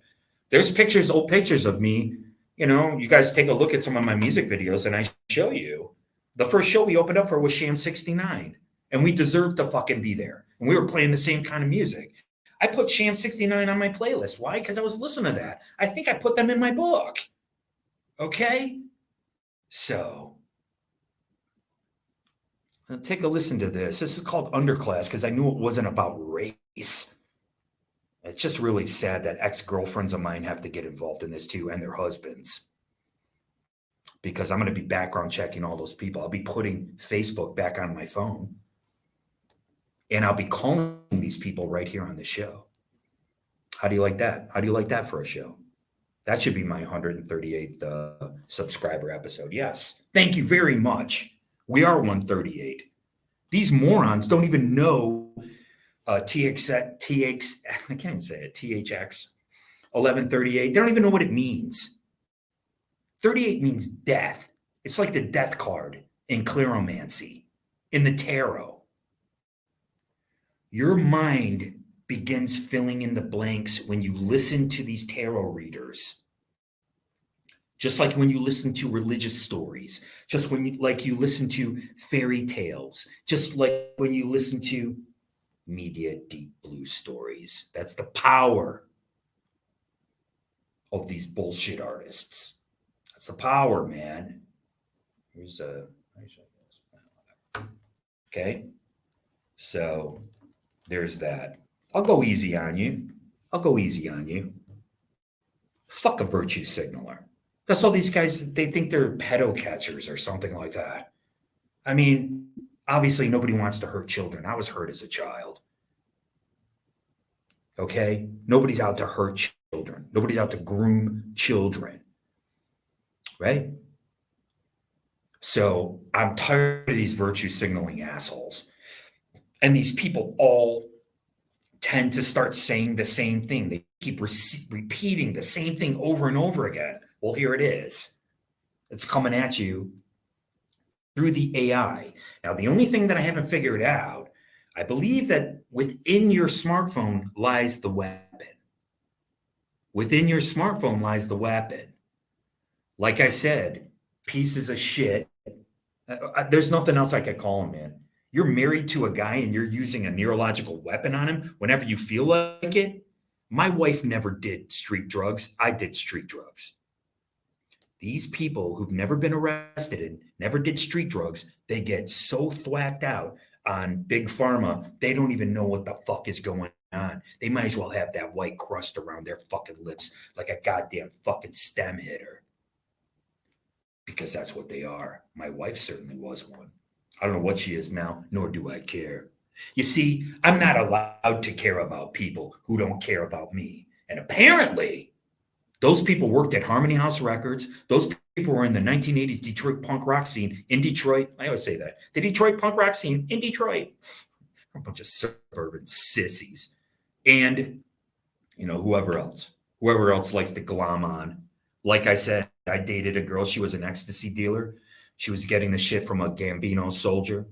There's old pictures of me. You guys take a look at some of my music videos, and I show you. The first show we opened up for was Sham 69, and we deserved to fucking be there. And we were playing the same kind of music. I put Sham 69 on my playlist. Why? Because I was listening to that. I think I put them in my book. Okay? So, take a listen to this. This is called Underclass because I knew it wasn't about race. It's just really sad that ex-girlfriends of mine have to get involved in this too, and their husbands. Because I'm going to be background checking all those people. I'll be putting Facebook back on my phone. And I'll be calling these people right here on the show. How do you like that? How do you like that for a show? That should be my 138th subscriber episode. Yes. Thank you very much. We are 138. These morons don't even know I can't even say it, THX 1138. They don't even know what it means. 38 means death. It's like the death card in cleromancy, in the tarot. Your mind begins filling in the blanks when you listen to these tarot readers. Just like when you listen to religious stories, just when you listen to fairy tales, just like when you listen to Media Deep Blue stories. That's the power of these bullshit artists. That's the power, man. Here's okay. So there's that. I'll go easy on you. Fuck a virtue signaler. That's all these guys, they think they're pedo catchers or something like that. I mean, Obviously, nobody wants to hurt children. I was hurt as a child. Okay? Nobody's out to hurt children. Nobody's out to groom children. Right? So I'm tired of these virtue signaling assholes. And these people all tend to start saying the same thing. They keep repeating the same thing over and over again. Well, here it is. It's coming at you through the AI. Now, the only thing that I haven't figured out, I believe that within your smartphone lies the weapon. Within your smartphone lies the weapon. Like I said, pieces of shit. There's nothing else I could call him, man. You're married to a guy and you're using a neurological weapon on him whenever you feel like it. My wife never did street drugs. I did street drugs. These people who've never been arrested and never did street drugs, they get so thwacked out on big pharma, they don't even know what the fuck is going on. They might as well have that white crust around their fucking lips like a goddamn fucking stem hitter. Because that's what they are. My wife certainly was one. I don't know what she is now, nor do I care. You see, I'm not allowed to care about people who don't care about me. And apparently, those people worked at Harmony House Records. Those people were in the 1980s Detroit punk rock scene in Detroit. I always say that. The Detroit punk rock scene in Detroit. A bunch of suburban sissies. And, whoever else likes to glom on. Like I said, I dated a girl. She was an ecstasy dealer. She was getting the shit from a Gambino soldier.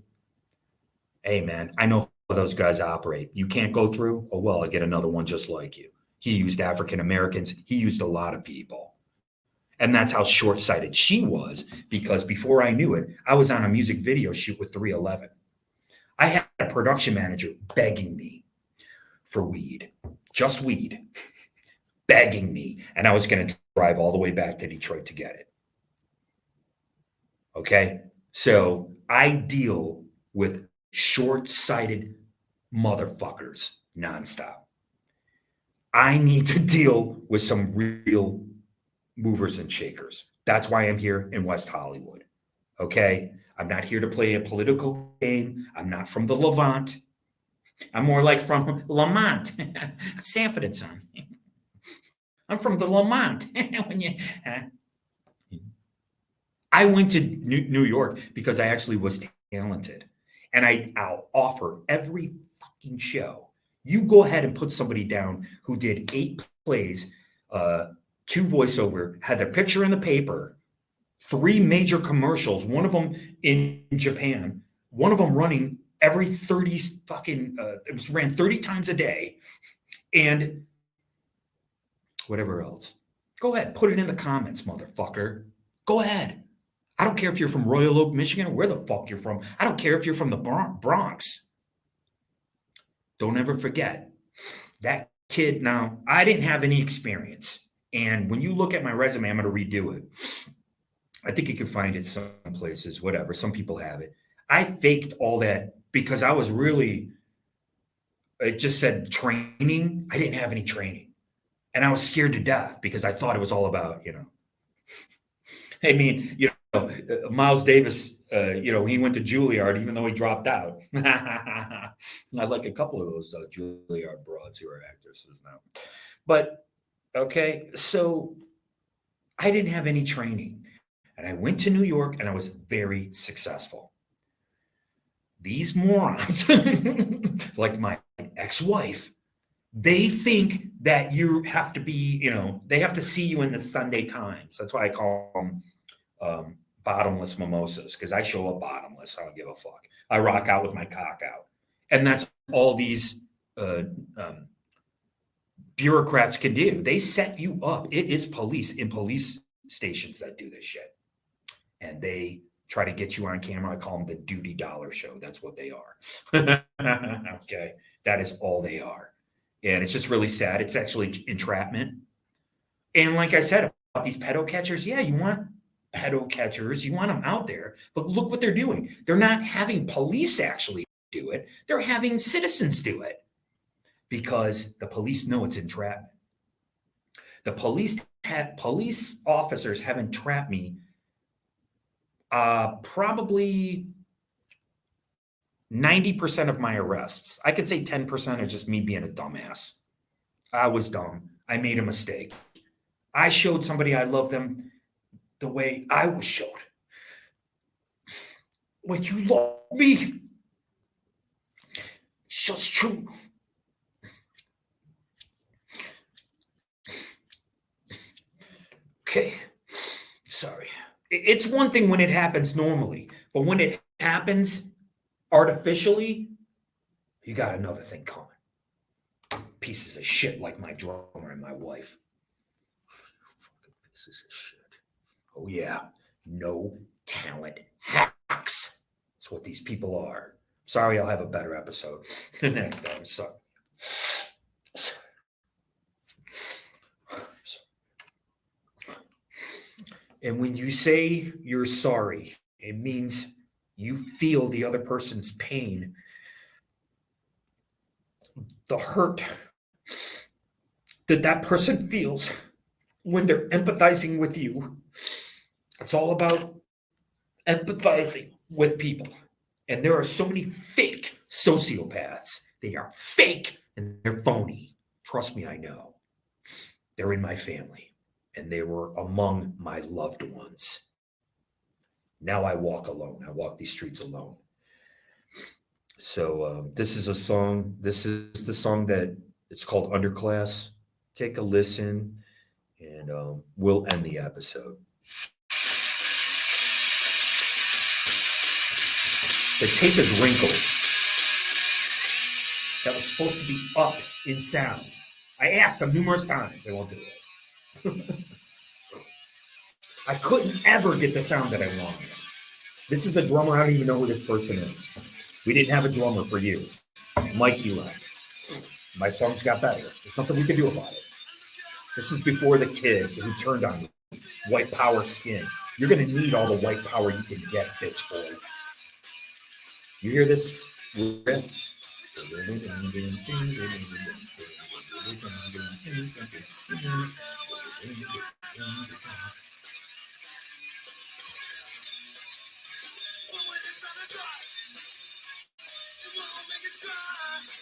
Hey, man, I know how those guys operate. You can't go through? Oh, well, I get another one just like you. He used African Americans. He used a lot of people. And that's how short-sighted she was, because before I knew it, I was on a music video shoot with 311. I had a production manager begging me for weed, just weed, begging me. And I was going to drive all the way back to Detroit to get it. Okay? So I deal with short-sighted motherfuckers nonstop. I need to deal with some real movers and shakers. That's why I'm here in West Hollywood. Okay? I'm not here to play a political game. I'm not from the Levant. I'm more like from Lamont, Sanford and Son. I'm from the Lamont. I went to New York because I actually was talented. And I'll offer every fucking show. You go ahead and put somebody down who did 8 plays, 2 voiceover, had their picture in the paper, 3 major commercials, one of them in Japan, one of them running every 30 fucking, it was ran 30 times a day, and whatever else. Go ahead, put it in the comments, motherfucker. Go ahead. I don't care if you're from Royal Oak, Michigan, or where the fuck you're from. I don't care if you're from the Bronx. Don't ever forget that kid. Now, I didn't have any experience. And when you look at my resume, I'm going to redo it. I think you can find it some places, whatever. Some people have it. I faked all that because I was really, it just said training. I didn't have any training. And I was scared to death because I thought it was all about, I mean, Miles Davis, he went to Juilliard even though he dropped out. I like a couple of those Juilliard broads who are actresses now. But, okay, so I didn't have any training. And I went to New York and I was very successful. These morons, like my ex-wife, they think that you have to be, they have to see you in the Sunday Times. That's why I call them bottomless mimosas, because I show up bottomless. I don't give a fuck. I rock out with my cock out. And that's all these bureaucrats can do. They set you up. It is police in police stations that do this shit. And they try to get you on camera. I call them the duty dollar show. That's what they are. Okay. That is all they are. And it's just really sad. It's actually entrapment. And like I said about these pedo catchers, yeah, you want pedo catchers, you want them out there, but look what they're doing. They're not having police actually do it. They're having citizens do it because the police know it's entrapment. The police officers have entrapped me probably 90% of my arrests, I could say 10% are just me being a dumbass. I was dumb. I made a mistake. I showed somebody I love them the way I was showed. When you love me, it's just true. Okay. Sorry. It's one thing when it happens normally, but when it happens artificially, you got another thing coming. Pieces of shit like my drummer and my wife. Fucking pieces of shit. Oh, yeah. No talent hacks. That's what these people are. Sorry, I'll have a better episode next time. Sorry. And when you say you're sorry, it means you feel the other person's pain, the hurt that that person feels when they're empathizing with you. It's all about empathizing with people. And there are so many fake sociopaths. They are fake and they're phony. Trust me, I know. They're in my family and they were among my loved ones. Now I walk alone. I walk these streets alone. So this is a song. This is the song that it's called Underclass. Take a listen and we'll end the episode. The tape is wrinkled. That was supposed to be up in sound. I asked them numerous times. They won't do it. I couldn't ever get the sound that I wanted. This is a drummer. I don't even know who this person is. We didn't have a drummer for years. Mikey left. My songs got better. There's something we can do about it. This is before the kid who turned on me. White power skin. You're going to need all the white power you can get, bitch boy. You hear this riff?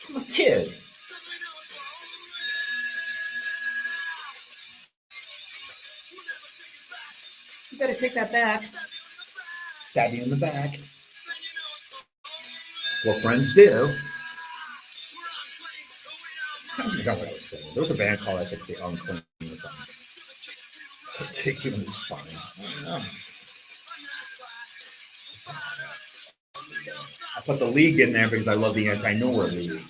I'm a kid. You better take that back. Stab you in the back. That's what friends do. I don't know what I was saying. There was a band called, I think, The Unclean or something. Kick you in the spine. I don't know. I put the League in there because I love the Anti-Nowhere League.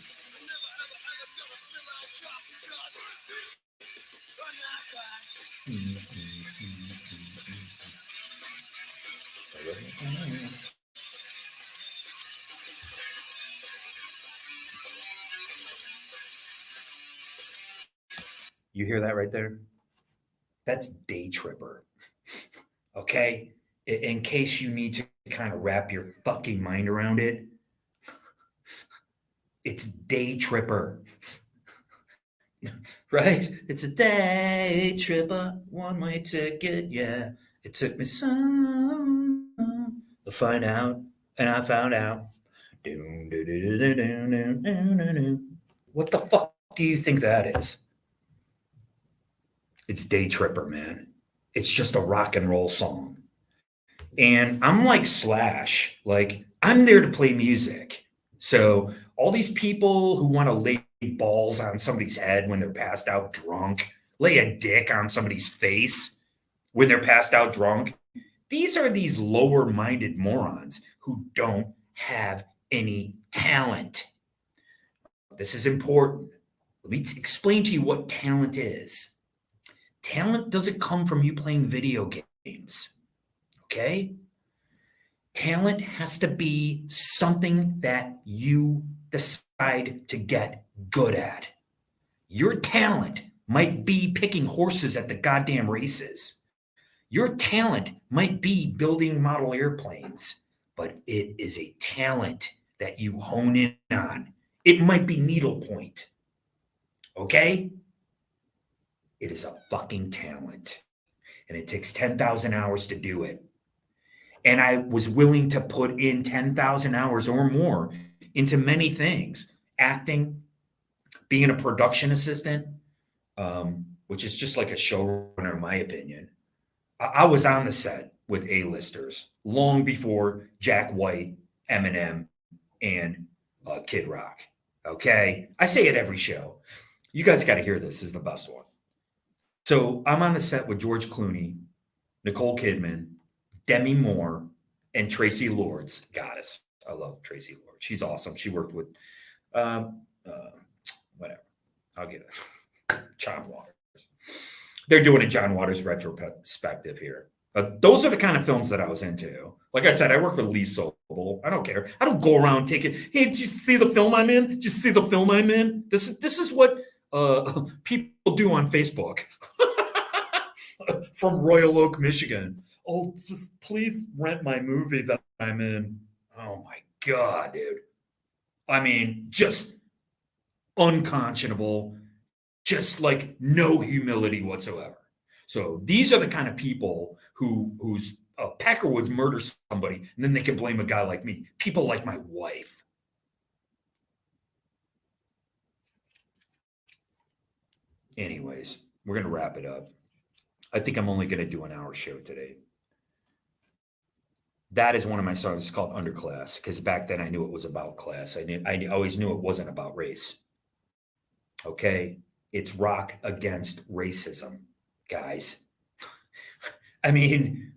You hear that right there? That's Day Tripper. Okay? In case you need to kind of wrap your fucking mind around it, it's Day Tripper. Right? It's a day tripper, one-way ticket, yeah. It took me some to find out, and I found out. What the fuck do you think that is? It's Day Tripper, man. It's just a rock and roll song. And I'm like Slash. Like, I'm there to play music. So all these people who want to lay balls on somebody's head when they're passed out drunk, lay a dick on somebody's face when they're passed out drunk, these are these lower-minded morons who don't have any talent. This is important. Let me explain to you what talent is. Talent doesn't come from you playing video games, okay? Talent has to be something that you decide to get good at. Your talent might be picking horses at the goddamn races. Your talent might be building model airplanes, but it is a talent that you hone in on. It might be needlepoint, okay? It is a fucking talent, and it takes 10,000 hours to do it. And I was willing to put in 10,000 hours or more into many things: acting, being a production assistant, which is just like a showrunner, in my opinion. I was on the set with A-listers long before Jack White, Eminem, and Kid Rock. Okay, I say it every show. You guys got to hear this. This is the best one. So I'm on the set with George Clooney, Nicole Kidman, Demi Moore, and Tracy Lords. Goddess. I love Tracy Lords. She's awesome. She worked with whatever. I'll get it. John Waters. They're doing a John Waters retrospective here. Those are the kind of films that I was into. Like I said, I work with Lee Sobel. I don't care. I don't go around taking, hey, did you see the film I'm in? Did you see the film I'm in? This is what people do on Facebook. From Royal Oak, Michigan. Oh, just please rent my movie that I'm in. Oh my God, dude. I mean, just unconscionable, just like no humility whatsoever. So these are the kind of people whose Peckerwoods murder somebody, and then they can blame a guy like me. People like my wife. Anyways, we're going to wrap it up. I think I'm only going to do an hour show today. That is one of my songs. It's called Underclass, because back then I knew it was about class. I always knew it wasn't about race. Okay? It's rock against racism, guys. I mean,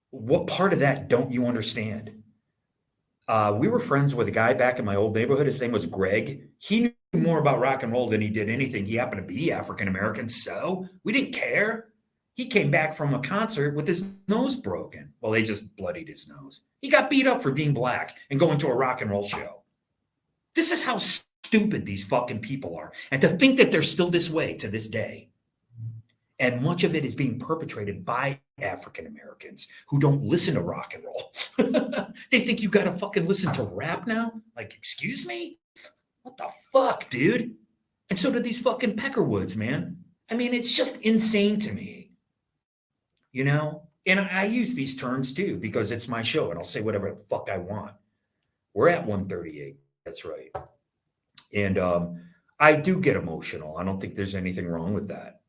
what part of that don't you understand? We were friends with a guy back in my old neighborhood. His name was Greg. He knew more about rock and roll than he did anything. He happened to be African American, so we didn't care. He came back from a concert with his nose broken. Well, they just bloodied his nose. He got beat up for being black and going to a rock and roll show. This is how stupid these fucking people are. And to think that they're still this way to this day. And much of it is being perpetrated by African Americans who don't listen to rock and roll. They think you got to fucking listen to rap now? Like, excuse me? What the fuck, dude? And so do these fucking Peckerwoods, man. I mean, it's just insane to me. You know? And I use these terms too because it's my show and I'll say whatever the fuck I want. We're at 138. That's right. And I do get emotional. I don't think there's anything wrong with that.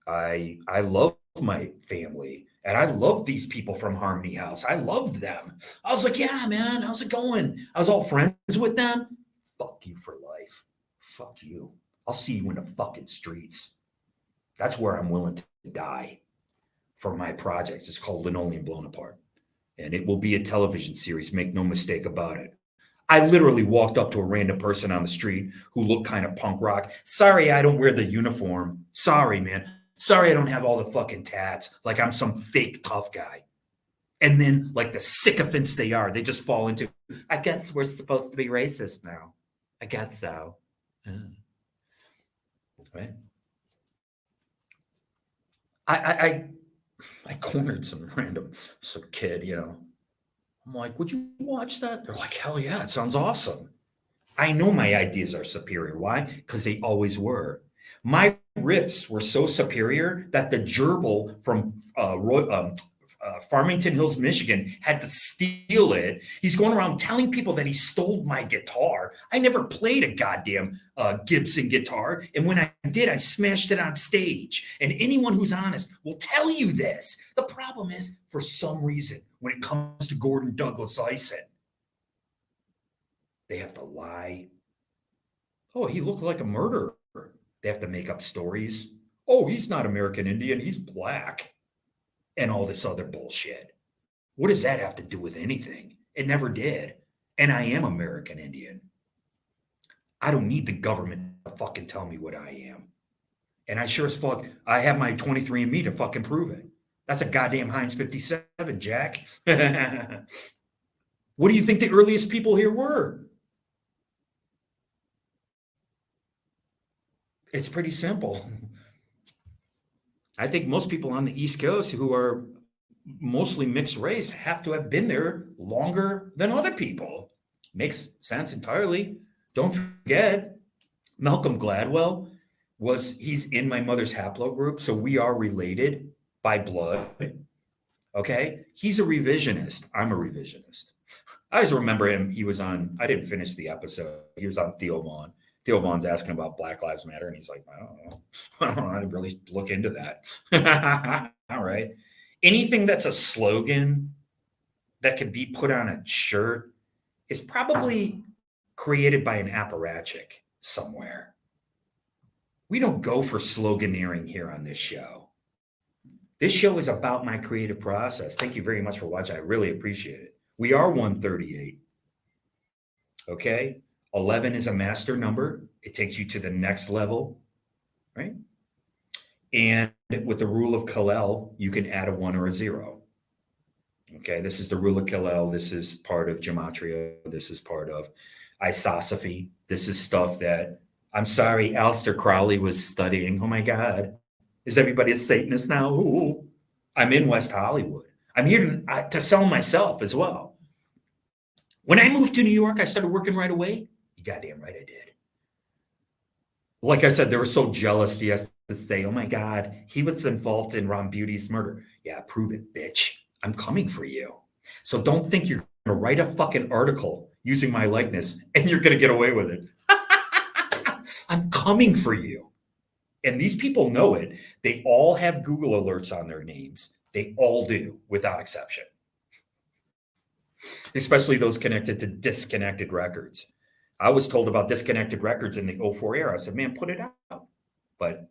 I love my family and I love these people from Harmony House. I loved them. I was like, yeah, man, how's it going? I was all friends with them. Fuck you for life. Fuck you. I'll see you in the fucking streets. That's where I'm willing to die for my project. It's called Linoleum Blown Apart. And it will be a television series. Make no mistake about it. I literally walked up to a random person on the street who looked kind of punk rock. Sorry, I don't wear the uniform. Sorry, man. Sorry, I don't have all the fucking tats. Like I'm some fake tough guy. And then like the sycophants they are, they just fall into, I guess we're supposed to be racist now. I guess so. Right? I cornered some kid, you know. I'm like, would you watch that? They're like, hell yeah, it sounds awesome. I know my ideas are superior. Why? Because they always were. My riffs were so superior that the gerbil from Farmington Hills, Michigan, had to steal it. He's going around telling people that he stole my guitar. I never played a goddamn Gibson guitar. And when I did, I smashed it on stage. And anyone who's honest will tell you this. The problem is, for some reason, when it comes to Gordon Douglas Ison, they have to lie. Oh, he looked like a murderer. They have to make up stories. Oh, he's not American Indian. He's black. And all this other bullshit. What does that have to do with anything? It never did. And I am American Indian. I don't need the government to fucking tell me what I am. And I sure as fuck, I have my 23andMe to fucking prove it. That's a goddamn Heinz 57, Jack. What do you think the earliest people here were? It's pretty simple. I think most people on the East Coast who are mostly mixed race have to have been there longer than other people. Makes sense entirely. Don't forget, Malcolm Gladwell he's in my mother's haplogroup, so we are related by blood. Okay? He's a revisionist. I'm a revisionist. I always remember him. He was on, I didn't finish the episode. He was on Theo Vaughn. Theo Vaughn's asking about Black Lives Matter. And he's like, I don't know. I don't know. I didn't really look into that. All right. Anything that's a slogan that could be put on a shirt is probably created by an apparatchik somewhere. We don't go for sloganeering here on this show. This show is about my creative process. Thank you very much for watching. I really appreciate it. We are 138. Okay. 11 is a master number. It takes you to the next level, right? And with the rule of Kalel, you can add a 1 or a 0. Okay. This is the rule of Kalel. This is part of gematria. This is part of isosophy. This is stuff that, I'm sorry, Aleister Crowley was studying. Oh my God. Is everybody a Satanist now? Ooh. I'm in West Hollywood. I'm here to sell myself as well. When I moved to New York, I started working right away. You goddamn right I did. Like I said, they were so jealous. He has to say, oh my God, he was involved in Ron Beauty's murder. Yeah, prove it, bitch. I'm coming for you. So don't think you're going to write a fucking article using my likeness and you're going to get away with it. I'm coming for you. And these people know it. They all have Google alerts on their names. They all do, without exception. Especially those connected to disconnected records. I was told about disconnected records in the 04 era. I said, man, put it out. But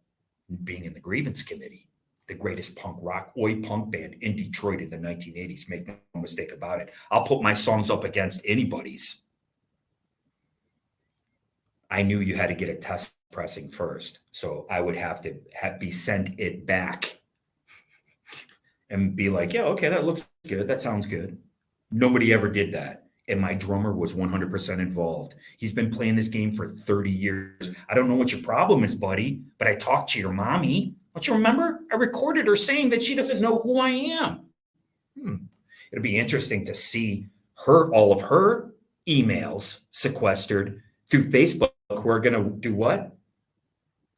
being in the grievance committee, the greatest punk rock, oi punk band in Detroit in the 1980s, make no mistake about it. I'll put my songs up against anybody's. I knew you had to get a test pressing first. So I would have to be sent it back and be like, yeah, okay, that looks good. That sounds good. Nobody ever did that. And my drummer was 100% involved. He's been playing this game for 30 years. I don't know what your problem is, buddy, but I talked to your mommy. Don't you remember? I recorded her saying that she doesn't know who I am. It'll be interesting to see all of her emails sequestered through Facebook, who are going to do what?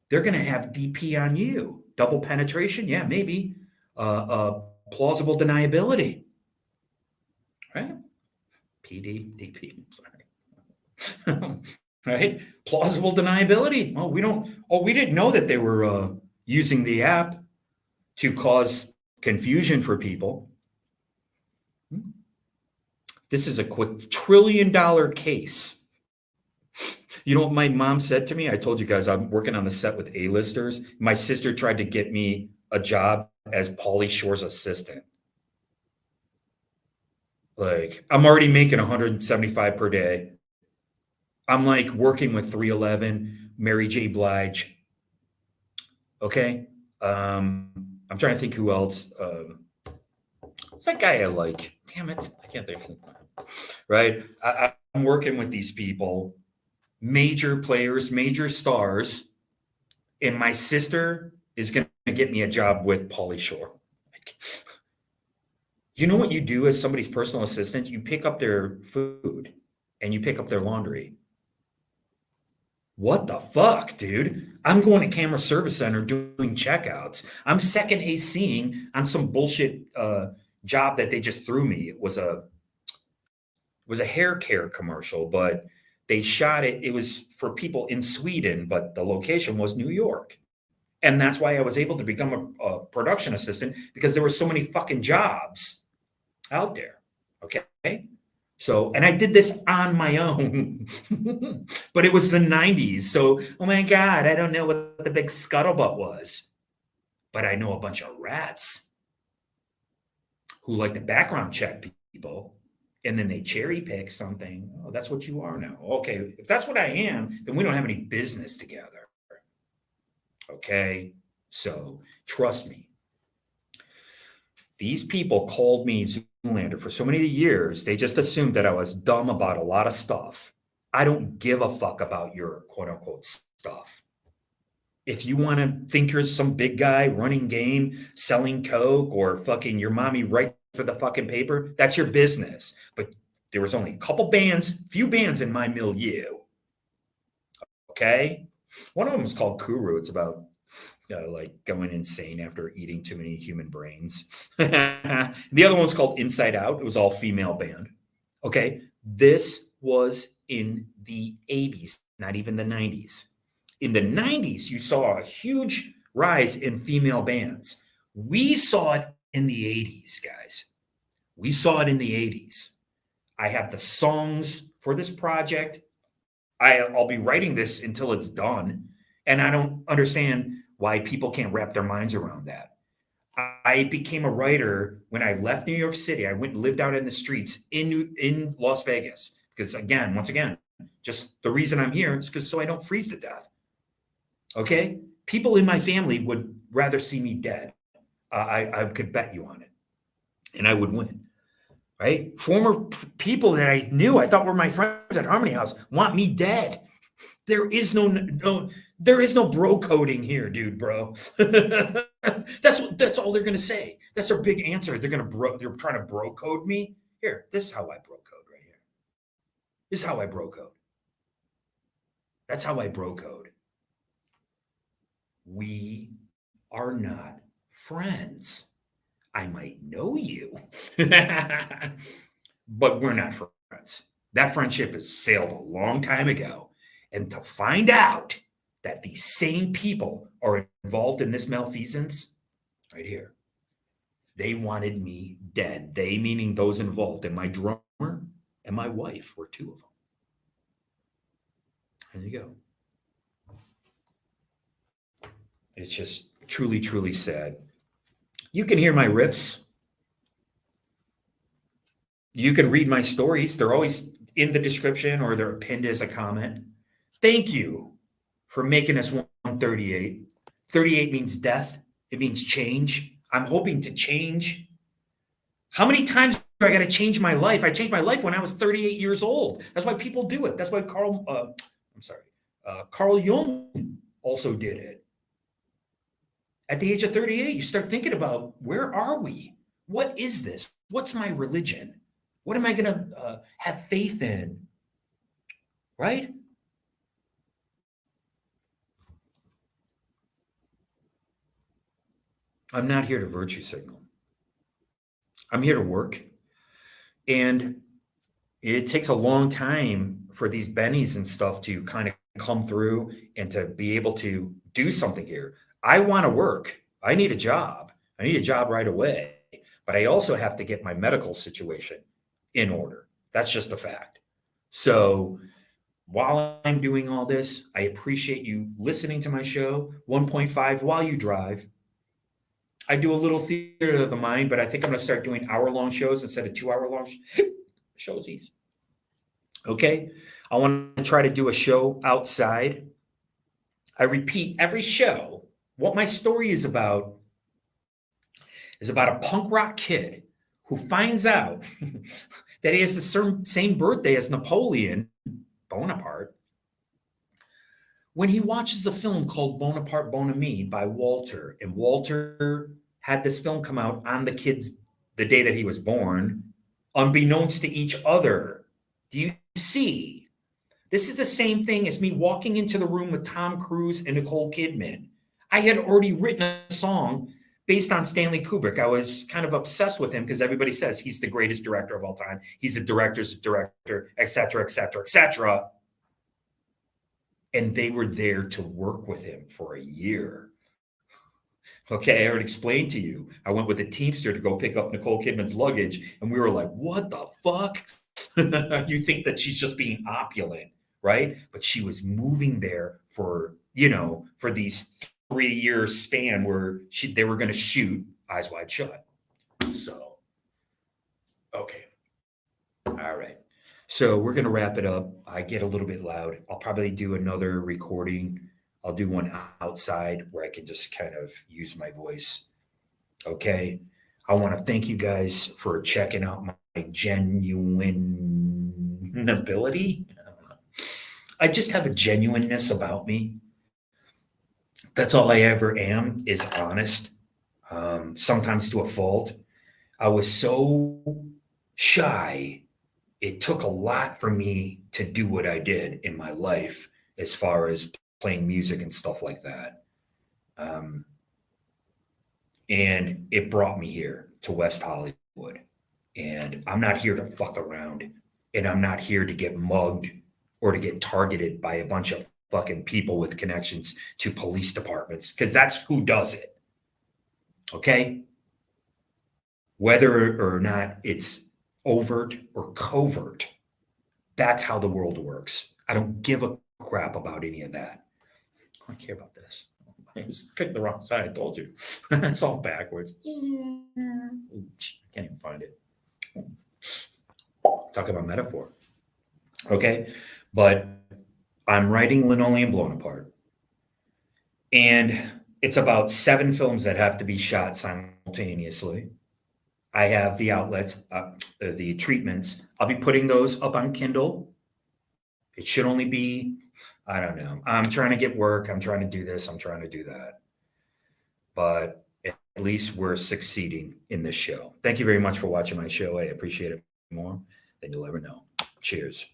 They're going to have DP on you. Double penetration? Yeah, maybe. Plausible deniability. Right? PD, DP, sorry. Right? Plausible deniability. Oh, we didn't know that they were using the app to cause confusion for people. This is a quick $1 trillion case. You know what my mom said to me? I told you guys I'm working on the set with A-listers. My sister tried to get me a job as Pauly Shore's assistant. Like, I'm already making 175 per day. I'm like working with 311, Mary J. Blige. Okay. I'm trying to think who else. What's that guy I like? Damn it. I can't think of it. Right. I'm working with these people, major players, major stars. And my sister is going to get me a job with Pauly Shore. Like, you know what you do as somebody's personal assistant? You pick up their food and you pick up their laundry. What the fuck, dude? I'm going to Camera Service Center doing checkouts. I'm second ACing on some bullshit job that they just threw me. It was a hair care commercial, but they shot it. It was for people in Sweden, but the location was New York. And that's why I was able to become a production assistant, because there were so many fucking jobs out there. Okay. So, and I did this on my own, but it was the 90s. So, oh my God, I don't know what the big scuttlebutt was, but I know a bunch of rats who like to background check people, and then they cherry pick something. Oh, that's what you are now. Okay. If that's what I am, then we don't have any business together. Okay. So trust me. These people called me Zoolander for so many years. They just assumed that I was dumb about a lot of stuff. I don't give a fuck about your quote unquote stuff. If you want to think you're some big guy running game, selling coke, or fucking your mommy writes for the fucking paper, that's your business. But there was only a few bands in my milieu. Okay. One of them is called Kuru. It's about like going insane after eating too many human brains. The other one's called Inside Out. It was all female band. Okay. This was in the 80s, not even the 90s. In the 90s, you saw a huge rise in female bands. We saw it in the 80s, guys. We saw it in the 80s. I have the songs for this project. I'll be writing this until it's done. And I don't understand why people can't wrap their minds around that. I became a writer when I left New York City. I went and lived out in the streets in Las Vegas because, again, once again, just the reason I'm here is because so I don't freeze to death. Okay, people in my family would rather see me dead. I could bet you on it, and I would win. Right? Former people that I knew, I thought were my friends at Harmony House, want me dead. There is there is no bro coding here, dude, bro. That's all they're gonna say. That's their big answer. They're trying to bro code me. Here, this is how I bro code right here. This is how I bro code. That's how I bro code. We are not friends. I might know you, but we're not friends. That friendship has sailed a long time ago. And to find out that these same people are involved in this malfeasance, right here, they wanted me dead. They, meaning those involved, and my drummer and my wife were two of them. There you go. It's just truly, truly sad. You can hear my riffs. You can read my stories. They're always in the description or they're pinned as a comment. Thank you for making us 138. 38 means death. It means change. I'm hoping to change. How many times do I got to change my life? I changed my life when I was 38 years old. That's why people do it. That's why Carl Jung also did it. At the age of 38, you start thinking about where are we? What is this? What's my religion? What am I going to have faith in? Right? I'm not here to virtue signal. I'm here to work. And it takes a long time for these bennies and stuff to kind of come through and to be able to do something here. I want to work. I need a job. I need a job right away. But I also have to get my medical situation in order. That's just a fact. So while I'm doing all this, I appreciate you listening to my show, 1.5 while you drive. I do a little theater of the mind, but I think I'm going to start doing hour-long shows instead of 2-hour-long showsies. Okay? I want to try to do a show outside. I repeat every show. What my story is about a punk rock kid who finds out that he has the same birthday as Napoleon Bonaparte when he watches a film called Bonaparte Bonamy by Walter. And Walter had this film come out on the day that he was born, unbeknownst to each other. Do you see? This is the same thing as me walking into the room with Tom Cruise and Nicole Kidman. I had already written a song based on Stanley Kubrick. I was kind of obsessed with him because everybody says he's the greatest director of all time. He's a director's director, et cetera, et cetera, et cetera. And they were there to work with him for a year. Okay, I already explained to you. I went with a Teamster to go pick up Nicole Kidman's luggage, and we were like, what the fuck? You think that she's just being opulent, right? But she was moving there for these 3-year span where they were going to shoot Eyes Wide Shut. So, okay. All right. So we're going to wrap it up. I get a little bit loud. I'll probably do another recording. I'll do one outside where I can just kind of use my voice. Okay. I want to thank you guys for checking out my genuine ability. I just have a genuineness about me. That's all I ever am, is honest. Sometimes to a fault. I was so shy. It took a lot for me to do what I did in my life as far as playing music and stuff like that. And it brought me here to West Hollywood. And I'm not here to fuck around. And I'm not here to get mugged or to get targeted by a bunch of fucking people with connections to police departments, because that's who does it. Okay? Whether or not it's overt or covert, that's how the world works. I don't give a crap about any of that. I don't care about this. I just picked the wrong side. I told you. It's all backwards. Ooh, I can't even find it. Talk about metaphor. Okay. But I'm writing Linoleum Blown Apart. And it's about 7 films that have to be shot simultaneously. I have the outlets, the treatments. I'll be putting those up on Kindle. It should only be, I don't know. I'm trying to get work. I'm trying to do this. I'm trying to do that. But at least we're succeeding in this show. Thank you very much for watching my show. I appreciate it more than you'll ever know. Cheers.